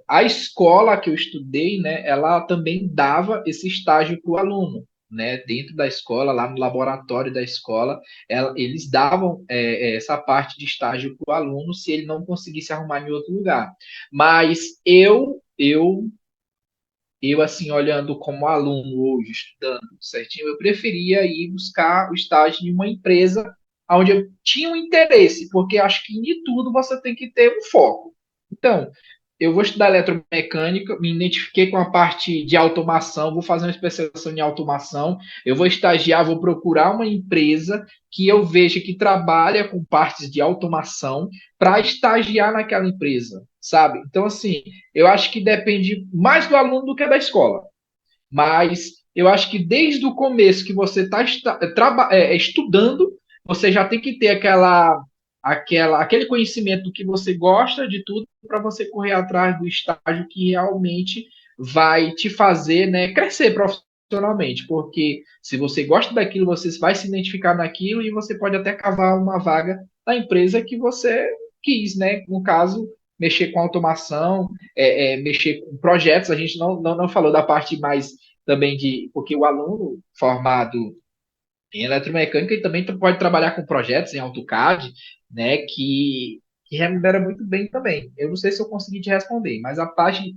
a escola que eu estudei, né, ela também dava esse estágio para o aluno. Né, dentro da escola, lá no laboratório da escola, eles davam essa parte de estágio para o aluno se ele não conseguisse arrumar em outro lugar. Mas eu, assim, olhando como aluno hoje, estudando certinho, eu preferia ir buscar o estágio em uma empresa onde eu tinha um interesse, porque acho que em tudo você tem que ter um foco. Então, eu vou estudar eletromecânica, me identifiquei com a parte de automação, vou fazer uma especialização em automação, eu vou estagiar, vou procurar uma empresa que eu veja que trabalha com partes de automação para estagiar naquela empresa, sabe? Então, assim, eu acho que depende mais do aluno do que da escola. Mas eu acho que desde o começo que você está estudando, você já tem que ter aquela. aquele conhecimento que você gosta de tudo para você correr atrás do estágio que realmente vai te fazer, né, crescer profissionalmente, porque se você gosta daquilo, você vai se identificar naquilo e você pode até cavar uma vaga na empresa que você quis, né? No caso, mexer com automação, mexer com projetos. A gente não falou da parte mais também de, porque o aluno formado em eletromecânica e também pode trabalhar com projetos em AutoCAD, né, que remunera muito bem também. Eu não sei se eu consegui te responder, mas a parte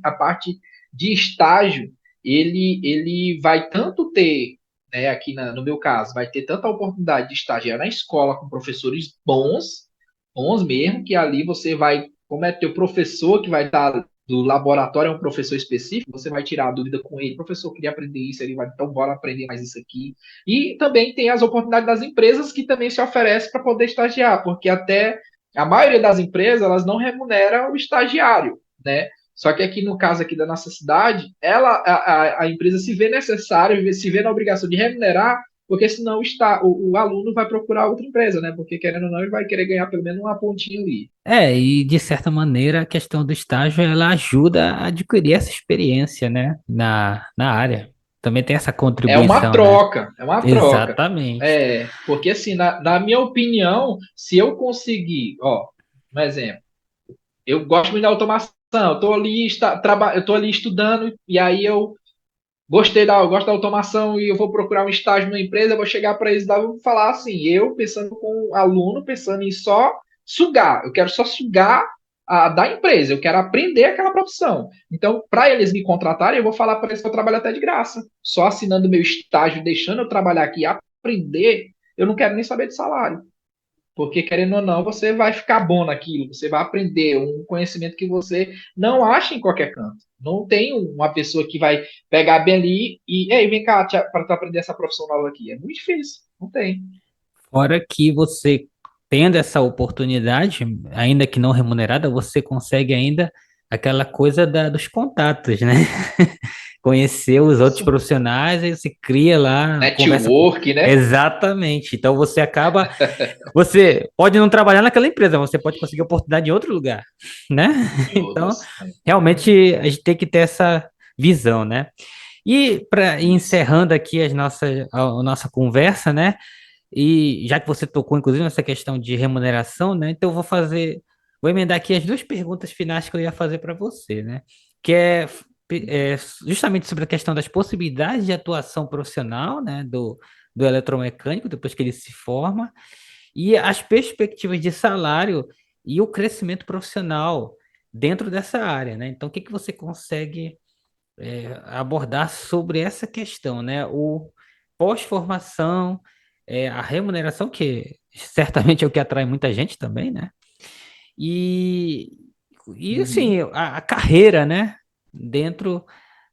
de estágio, ele vai tanto ter, né, aqui no meu caso, vai ter tanta oportunidade de estagiar na escola com professores bons, bons mesmo, que ali você vai, como é teu professor que vai estar do laboratório, é um professor específico, você vai tirar a dúvida com ele, professor, queria aprender isso, ele vai, então bora aprender mais isso aqui. E também tem as oportunidades das empresas que também se oferecem para poder estagiar, porque até a maioria das empresas, elas não remuneram o estagiário, né? Só que aqui no caso aqui da nossa cidade, a empresa se vê necessário, se vê na obrigação de remunerar, porque senão o aluno vai procurar outra empresa, né? Porque querendo ou não, ele vai querer ganhar pelo menos uma pontinha ali. E de certa maneira a questão do estágio ela ajuda a adquirir essa experiência, né, na área. Também tem essa É uma contribuição, né? troca, é uma troca. Exatamente. Porque assim, na minha opinião, se eu conseguir, ó, um exemplo, eu gosto muito da automação, eu tô ali estudando, e aí eu gosto da automação e eu vou procurar um estágio na empresa, eu vou chegar para eles lá e vou falar assim, eu pensando com o aluno, pensando em só sugar, eu quero só sugar da empresa, eu quero aprender aquela profissão. Então, para eles me contratarem, eu vou falar para eles que eu trabalho até de graça, só assinando meu estágio, deixando eu trabalhar aqui e aprender, eu não quero nem saber de salário. Porque, querendo ou não, você vai ficar bom naquilo, você vai aprender um conhecimento que você não acha em qualquer canto. Não tem uma pessoa que vai pegar bem ali e, ei, vem cá, para tu aprender essa profissão nova aqui. É muito difícil, não tem. Fora que você tendo essa oportunidade, ainda que não remunerada, você consegue ainda aquela coisa dos contatos, né? Conhecer os outros Isso. profissionais, aí você cria lá, conversa com. Network, né? Exatamente. Então você acaba. Você pode não trabalhar naquela empresa, você pode conseguir oportunidade em outro lugar, né? Em Então, outras. realmente a gente tem que ter essa visão, né? E para Isso. encerrando aqui a nossa conversa, né? E já que você tocou, inclusive, nessa questão de remuneração, né? Então eu vou emendar aqui as duas perguntas finais que eu ia fazer para você, né? Que é justamente sobre a questão das possibilidades de atuação profissional, né? Do eletromecânico, depois que ele se forma, e as perspectivas de salário e o crescimento profissional dentro dessa área, né? Então, o que que você consegue abordar sobre essa questão, né? O pós-formação, a remuneração, que certamente é o que atrai muita gente também, né? E, e Uhum. assim, a carreira, né? Dentro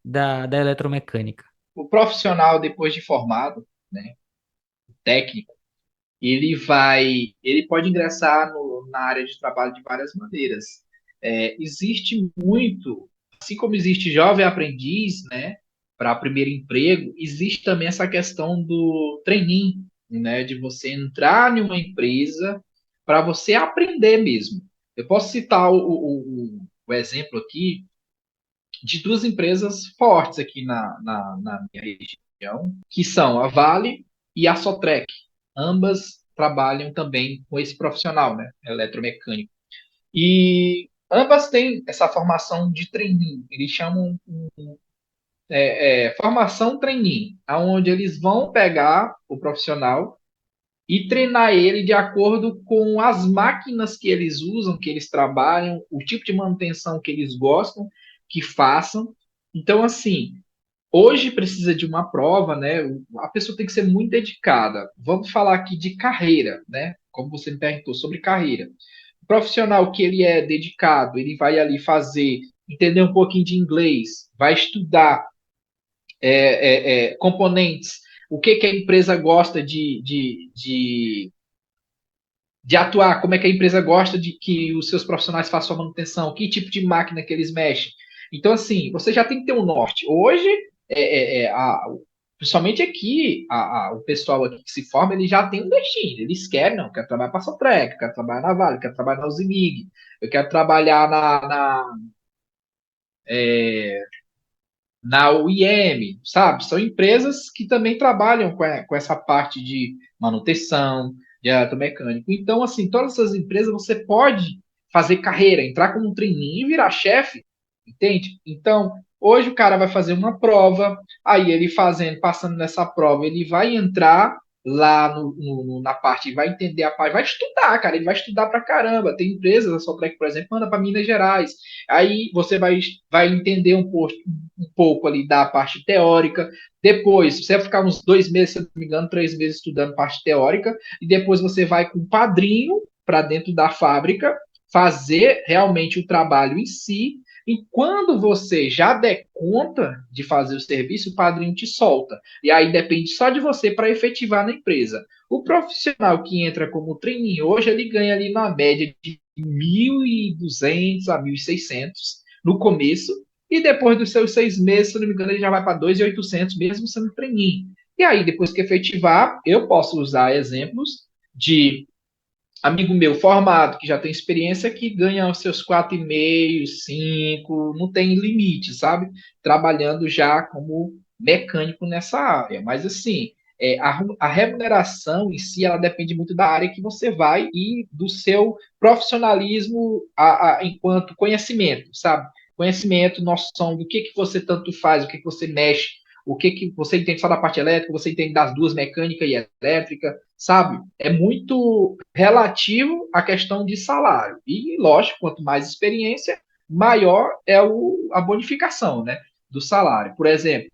da eletromecânica. O profissional, depois de formado, né, técnico, ele pode ingressar na área de trabalho de várias maneiras. Existe muito, assim como existe jovem aprendiz, né, para primeiro emprego, existe também essa questão do trainee, né, de você entrar em uma empresa para você aprender mesmo. Eu posso citar o exemplo aqui de duas empresas fortes aqui na minha região, que são a Vale e a Sotrec. Ambas trabalham também com esse profissional, né, eletromecânico. E ambas têm essa formação de trainee. Eles chamam formação trainee, aonde eles vão pegar o profissional e treinar ele de acordo com as máquinas que eles usam, que eles trabalham, o tipo de manutenção que eles gostam que façam. Então, assim, hoje precisa de uma prova, né? A pessoa tem que ser muito dedicada. Vamos falar aqui de carreira, né? Como você me perguntou sobre carreira. O profissional que ele é dedicado, ele vai ali fazer, entender um pouquinho de inglês, vai estudar componentes, o que a empresa gosta de atuar, como é que a empresa gosta de que os seus profissionais façam a manutenção, que tipo de máquina que eles mexem. Então, assim, você já tem que ter um norte. Hoje, é, é, é, a, Principalmente aqui, o pessoal aqui que se forma, ele já tem um destino. Eles querem, não, quer trabalhar para a Sotrec, quer trabalhar na Vale, quer trabalhar na Uzimig, eu quero trabalhar na UIM, sabe? São empresas que também trabalham com essa parte de manutenção, de eletromecânico. Então, assim, todas essas empresas você pode fazer carreira, entrar como um trainee e virar chefe, entende? Então, hoje o cara vai fazer uma prova, aí ele fazendo, passando nessa prova, ele vai entrar lá na parte, vai entender a parte, vai estudar, cara, ele vai estudar pra caramba. Tem empresas, a Sotrec, por exemplo, manda para Minas Gerais. Aí você vai entender um pouco ali da parte teórica. Depois, você vai ficar uns 2 meses, se não me engano, 3 meses estudando parte teórica, e depois você vai com um padrinho para dentro da fábrica fazer realmente o trabalho em si. E quando você já der conta de fazer o serviço, o padrinho te solta. E aí depende só de você para efetivar na empresa. O profissional que entra como trainee hoje, ele ganha ali na média de 1.200 a 1.600 no começo, e depois dos seus 6 meses, se não me engano, ele já vai para 2.800, mesmo sendo trainee. E aí, depois que efetivar, eu posso usar exemplos de amigo meu formado, que já tem experiência, que ganha os seus 4,5, 5, não tem limite, sabe? Trabalhando já como mecânico nessa área. Mas, assim, a remuneração em si, ela depende muito da área que você vai e do seu profissionalismo enquanto conhecimento, sabe? Conhecimento, noção do que você tanto faz, o que você mexe, o que você entende só da parte elétrica, você entende das duas, mecânica e elétrica, sabe? É muito relativo à questão de salário. E, lógico, quanto mais experiência, maior é a bonificação, né, do salário. Por exemplo,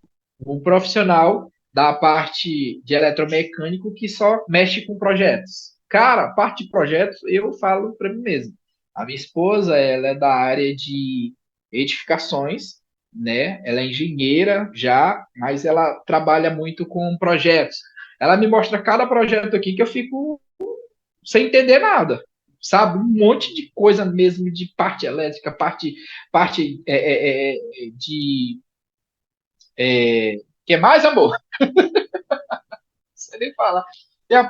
um profissional da parte de eletromecânico que só mexe com projetos. Cara, parte de projetos, eu falo para mim mesmo. A minha esposa, ela é da área de edificações, né? Ela é engenheira já, mas ela trabalha muito com projetos. Ela me mostra cada projeto aqui que eu fico sem entender nada, sabe? Um monte de coisa mesmo de parte elétrica, parte de que é mais amor. Você nem fala. Tem a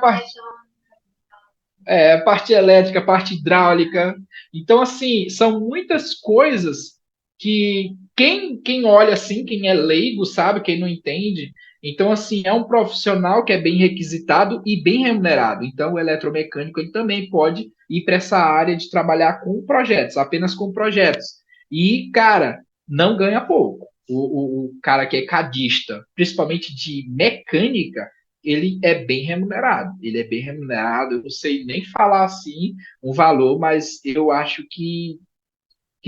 parte elétrica, a parte hidráulica. Então, assim, são muitas coisas que quem olha assim, quem é leigo, sabe, quem não entende. Então, assim, é um profissional que é bem requisitado e bem remunerado. Então, o eletromecânico ele também pode ir para essa área de trabalhar com projetos, apenas com projetos. E, cara, não ganha pouco. O cara que é cadista, principalmente de mecânica, ele é bem remunerado. Ele é bem remunerado. Eu não sei nem falar assim um valor, mas eu acho que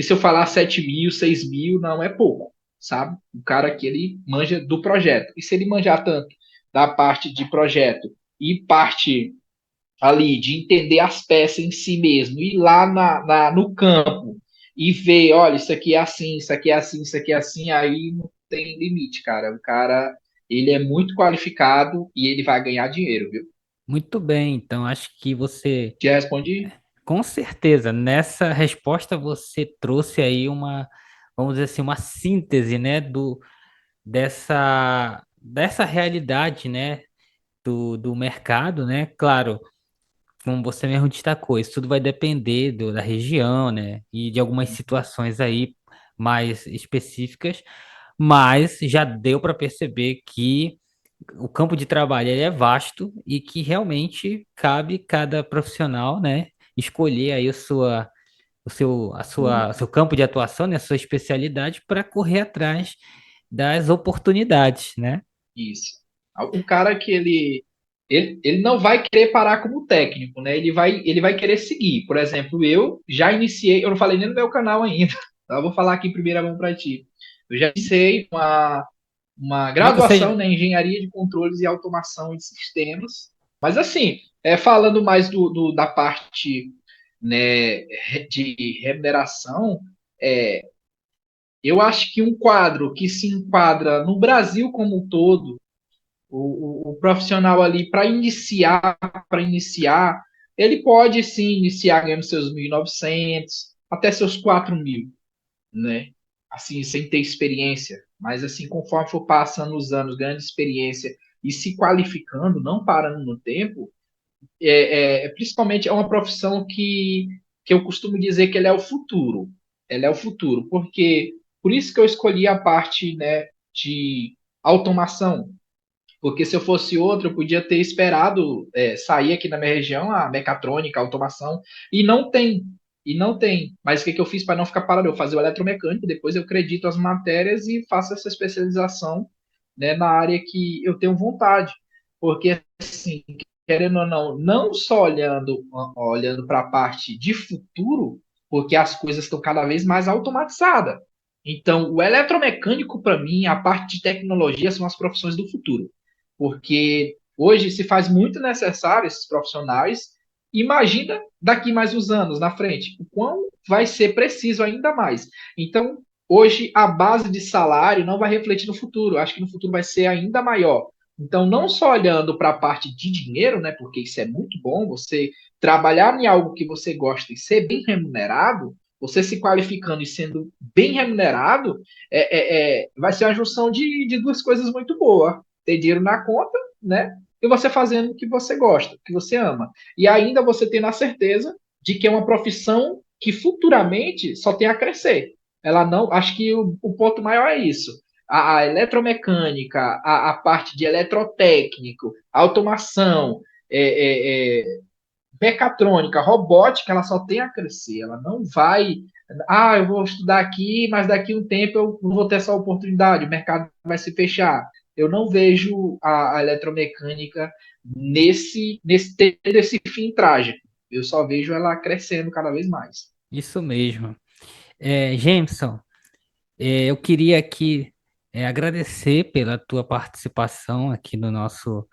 se eu falar 7.000, 6.000, não é pouco, sabe? O cara que ele manja do projeto. E se ele manjar tanto da parte de projeto e parte ali de entender as peças em si mesmo, ir lá no campo e ver, olha, isso aqui é assim, isso aqui é assim, isso aqui é assim, aí não tem limite, cara. O cara, ele é muito qualificado e ele vai ganhar dinheiro, viu? Muito bem, então acho que você, Te respondi? com certeza, nessa resposta você trouxe aí uma, vamos dizer assim, uma síntese, né, dessa realidade, né, do mercado, né? Claro, como você mesmo destacou, isso tudo vai depender da região, né, e de algumas situações aí mais específicas, mas já deu para perceber que o campo de trabalho ele é vasto e que realmente cabe cada profissional, né, escolher aí o seu campo de atuação, né, a sua especialidade para correr atrás das oportunidades, né? Isso. O cara que ele não vai querer parar como técnico, né? Ele vai querer seguir. Por exemplo, eu já iniciei, eu não falei nem no meu canal ainda, tá? Eu vou falar aqui em primeira mão para ti. Eu já iniciei uma Nem que graduação seja, na engenharia de controles e automação de sistemas. Mas assim, falando mais da parte, né, de remuneração, eu acho que um quadro que se enquadra no Brasil como um todo, o profissional ali para iniciar, ele pode sim iniciar ganhando seus 1.900 até seus 4.000, né? Assim, sem ter experiência. Mas, assim, conforme for passando os anos, ganhando experiência e se qualificando, não parando no tempo, principalmente é uma profissão que eu costumo dizer que ela é o futuro. Ela é o futuro, porque por isso que eu escolhi a parte, né, de automação, porque se eu fosse outro, eu podia ter esperado sair aqui na minha região a mecatrônica, a automação, e não tem. E não tem. Mas o que, que eu fiz para não ficar parado? Eu fazer o eletromecânico, depois eu acredito as matérias e faço essa especialização, né, na área que eu tenho vontade. Porque, assim, querendo ou não, não só olhando para a parte de futuro, porque as coisas estão cada vez mais automatizadas. Então, o eletromecânico, para mim, a parte de tecnologia são as profissões do futuro, porque hoje se faz muito necessário esses profissionais. Imagina daqui mais uns anos na frente, o quão vai ser preciso ainda mais. Então, hoje a base de salário não vai refletir no futuro. Acho que no futuro vai ser ainda maior. Então, não só olhando para a parte de dinheiro, né, porque isso é muito bom, você trabalhar em algo que você gosta e ser bem remunerado, você se qualificando e sendo bem remunerado, vai ser uma junção de duas coisas muito boas: ter dinheiro na conta, né? E você fazendo o que você gosta, o que você ama. E ainda você tendo a certeza de que é uma profissão que futuramente só tem a crescer. Ela não. Acho que o ponto maior é isso. A eletromecânica, a parte de eletrotécnico, automação, mecatrônica, robótica, ela só tem a crescer. Ela não vai. Eu vou estudar aqui, mas daqui a um tempo eu não vou ter essa oportunidade, o mercado vai se fechar. Eu não vejo a eletromecânica tendo esse fim trágico. Eu só vejo ela crescendo cada vez mais. Isso mesmo. Jameson, eu queria aqui agradecer pela tua participação aqui no nosso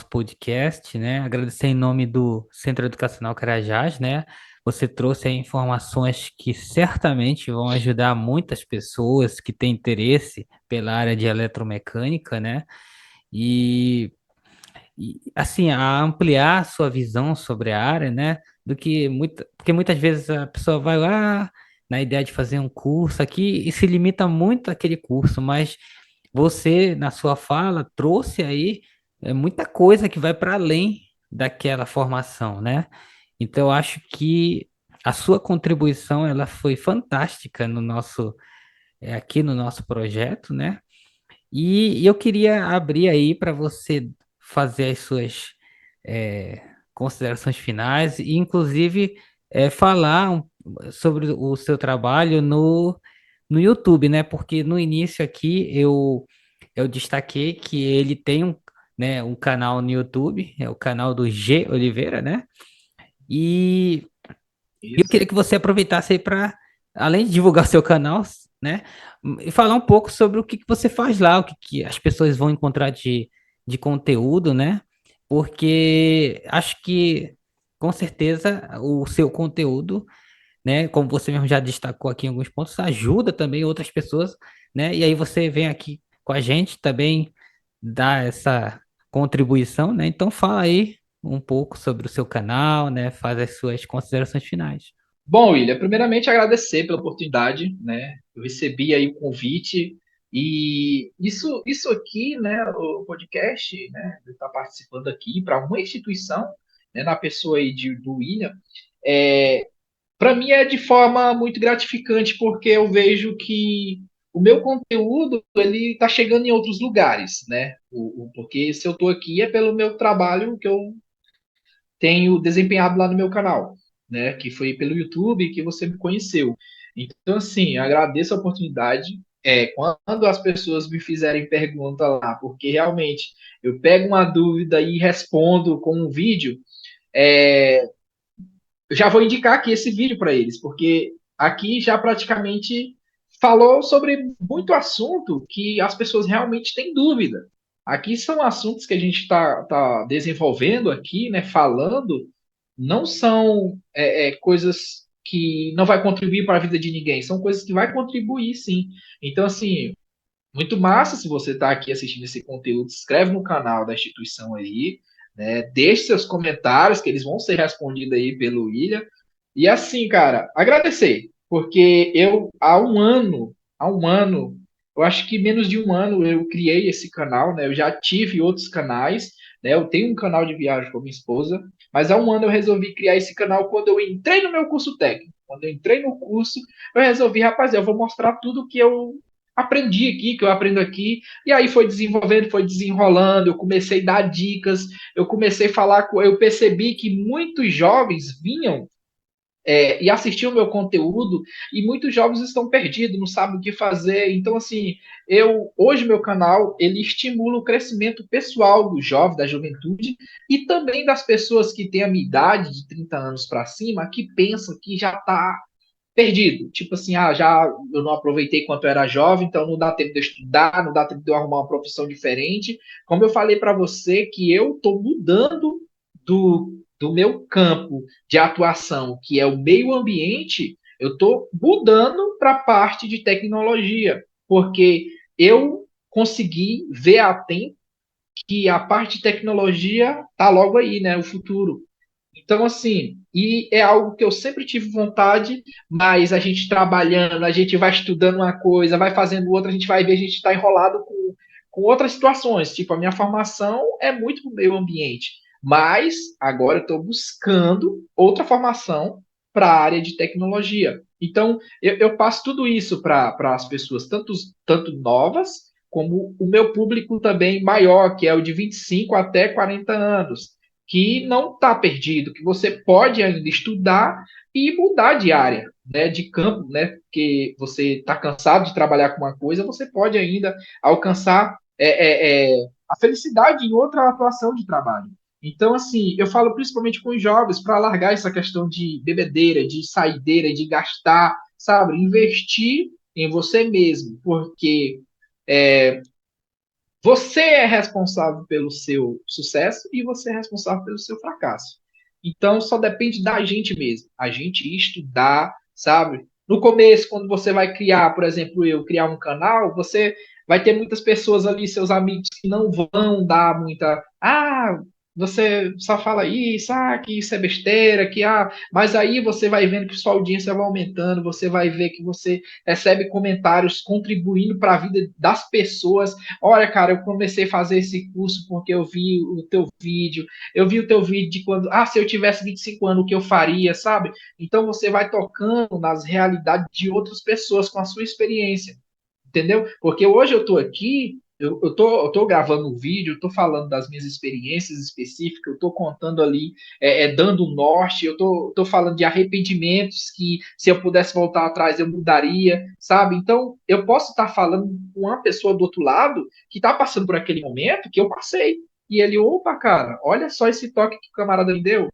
podcast, né? Agradecer em nome do Centro Educacional Carajás, né? Você trouxe aí informações que certamente vão ajudar muitas pessoas que têm interesse pela área de eletromecânica, né? E, assim, a ampliar a sua visão sobre a área, né? Porque muitas vezes a pessoa vai lá na ideia de fazer um curso aqui e se limita muito àquele curso, mas você, na sua fala, trouxe aí muita coisa que vai para além daquela formação, né? Então, eu acho que a sua contribuição ela foi fantástica aqui no nosso projeto, né? E eu queria abrir aí para você fazer as suas considerações finais e, inclusive, falar sobre o seu trabalho no YouTube, né? Porque no início aqui eu destaquei que ele tem um canal no YouTube, é o canal do G Oliveira, né? E eu Isso. queria que você aproveitasse aí para, além de divulgar seu canal, né, e falar um pouco sobre o que você faz lá, o que as pessoas vão encontrar de conteúdo, né? Porque acho que, com certeza, o seu conteúdo, né, como você mesmo já destacou aqui em alguns pontos, ajuda também outras pessoas, né? E aí você vem aqui com a gente também dar essa contribuição, né? Então fala aí um pouco sobre o seu canal, né? Faz as suas considerações finais. Bom, William, primeiramente agradecer pela oportunidade, né? Eu recebi aí o convite e isso aqui, né, o podcast, né, está participando aqui para uma instituição, né, na pessoa aí do William, para mim é de forma muito gratificante porque eu vejo que o meu conteúdo ele está chegando em outros lugares, né? Porque se eu estou aqui é pelo meu trabalho que eu tenho desempenhado lá no meu canal, né? Que foi pelo YouTube que você me conheceu. Então, assim, agradeço a oportunidade. Quando as pessoas me fizerem pergunta lá, porque realmente eu pego uma dúvida e respondo com um vídeo, eu já vou indicar aqui esse vídeo para eles, porque aqui já praticamente falou sobre muito assunto que as pessoas realmente têm dúvida. Aqui são assuntos que a gente está desenvolvendo aqui, né, falando, não são coisas que não vai contribuir para a vida de ninguém, são coisas que vai contribuir, sim. Então, assim, muito massa se você está aqui assistindo esse conteúdo, se inscreve no canal da instituição aí, né? Deixe seus comentários, que eles vão ser respondidos aí pelo William. E assim, cara, agradecer, porque eu há um ano eu acho que menos de um ano eu criei esse canal, né? Eu já tive outros canais, né? Eu tenho um canal de viagem com a minha esposa, mas há um ano eu resolvi criar esse canal quando eu entrei no meu curso técnico. Quando eu entrei no curso, eu resolvi, rapaz, eu vou mostrar tudo que eu aprendi aqui, que eu aprendo aqui. E aí foi desenvolvendo, foi desenrolando, eu comecei a dar dicas, eu comecei a falar com, eu percebi que muitos jovens vinham e assistir o meu conteúdo, e muitos jovens estão perdidos, não sabem o que fazer. Então, assim, hoje meu canal ele estimula o crescimento pessoal do jovem, da juventude, e também das pessoas que têm a minha idade, de 30 anos para cima, que pensam que já está perdido. Tipo assim, já eu não aproveitei quando eu era jovem, então não dá tempo de eu estudar, não dá tempo de eu arrumar uma profissão diferente. Como eu falei para você, que eu estou mudando do meu campo de atuação, que é o meio ambiente, eu estou mudando para a parte de tecnologia, porque eu consegui ver a tempo que a parte de tecnologia está logo aí, né? O futuro. Então, assim, e é algo que eu sempre tive vontade, mas a gente trabalhando, a gente vai estudando uma coisa, vai fazendo outra, a gente vai ver, a gente está enrolado com outras situações. Tipo, a minha formação é muito para o meio ambiente, mas agora eu estou buscando outra formação para a área de tecnologia. Então, eu passo tudo isso para as pessoas, tanto novas, como o meu público também maior, que é o de 25 até 40 anos que não está perdido, que você pode ainda estudar e mudar de área, né, de campo, né, porque você está cansado de trabalhar com uma coisa, você pode ainda alcançar a felicidade em outra atuação de trabalho. Então, assim, eu falo principalmente com os jovens para largar essa questão de bebedeira, de saideira, de gastar, sabe, investir em você mesmo, porque você é responsável pelo seu sucesso e você é responsável pelo seu fracasso. Então, só depende da gente mesmo. A gente estudar, sabe? No começo, quando você vai criar, por exemplo, eu criar um canal, você vai ter muitas pessoas ali, seus amigos, que não vão dar muita. Você só fala isso, que isso é besteira, mas aí você vai vendo que sua audiência vai aumentando, você vai ver que você recebe comentários contribuindo para a vida das pessoas. Olha, cara, eu comecei a fazer esse curso porque eu vi o teu vídeo. Eu vi o teu vídeo de quando, se eu tivesse 25 anos, o que eu faria, sabe? Então você vai tocando nas realidades de outras pessoas com a sua experiência. Entendeu? Porque hoje eu estou aqui, eu tô gravando um vídeo, eu estou falando das minhas experiências específicas, eu estou contando ali, dando um norte, eu tô falando de arrependimentos que se eu pudesse voltar atrás eu mudaria, sabe? Então eu posso estar falando com uma pessoa do outro lado que está passando por aquele momento que eu passei. E ele, opa, cara, olha só esse toque que o camarada me deu.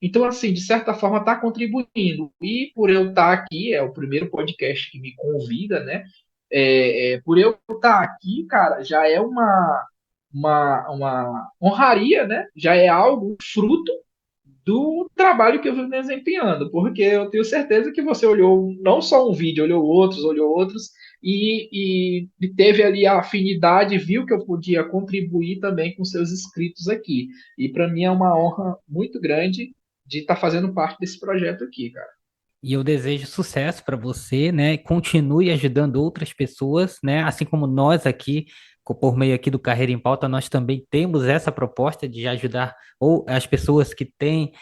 Então, assim, de certa forma, está contribuindo. E por eu estar aqui, é o primeiro podcast que me convida, né? Por eu estar aqui, cara, já é uma honraria, né? Já é algo fruto do trabalho que eu venho desempenhando, porque eu tenho certeza que você olhou não só um vídeo, olhou outros, e teve ali a afinidade, viu que eu podia contribuir também com seus inscritos aqui. E para mim é uma honra muito grande de estar fazendo parte desse projeto aqui, cara. E eu desejo sucesso para você, né? Continue ajudando outras pessoas, né? Assim como nós aqui, por meio aqui do Carreira em Pauta, nós também temos essa proposta de ajudar ou as pessoas que têm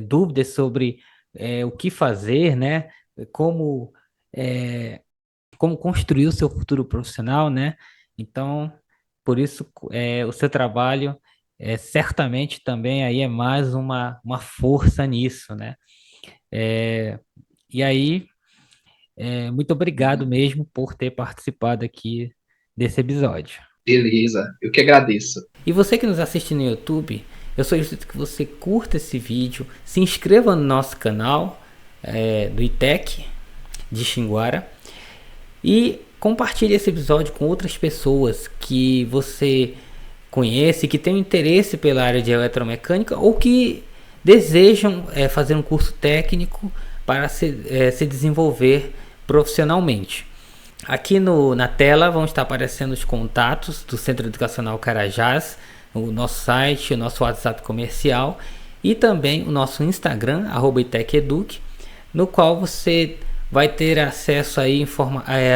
dúvidas sobre o que fazer, né? Como, é, como construir o seu futuro profissional, né? Então, por isso, o seu trabalho certamente também aí é mais uma força nisso, né? É, e aí, muito obrigado mesmo por ter participado aqui desse episódio. Beleza, eu que agradeço. E você que nos assiste no YouTube, eu solicito que você curta esse vídeo, se inscreva no nosso canal do ITEC de Xinguara e compartilhe esse episódio com outras pessoas que você conhece, que tem interesse pela área de eletromecânica ou que desejam fazer um curso técnico para se desenvolver profissionalmente. Aqui na tela vão estar aparecendo os contatos do Centro Educacional Carajás, o nosso site, o nosso WhatsApp comercial e também o nosso Instagram, @iteceduc, no qual você vai ter acesso aí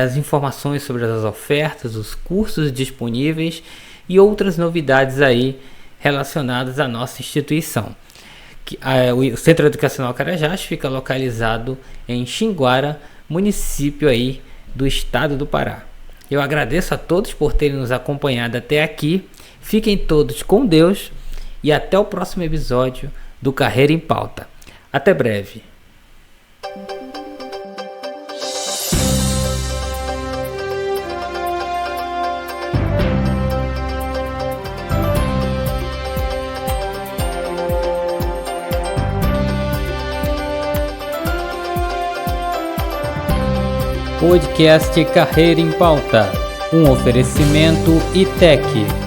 às informações sobre as ofertas, os cursos disponíveis e outras novidades aí relacionadas à nossa instituição. O Centro Educacional Carajás fica localizado em Xinguara, município aí do estado do Pará. Eu agradeço a todos por terem nos acompanhado até aqui. Fiquem todos com Deus e até o próximo episódio do Carreira em Pauta. Até breve. Podcast Carreira em Pauta, um oferecimento ITEC.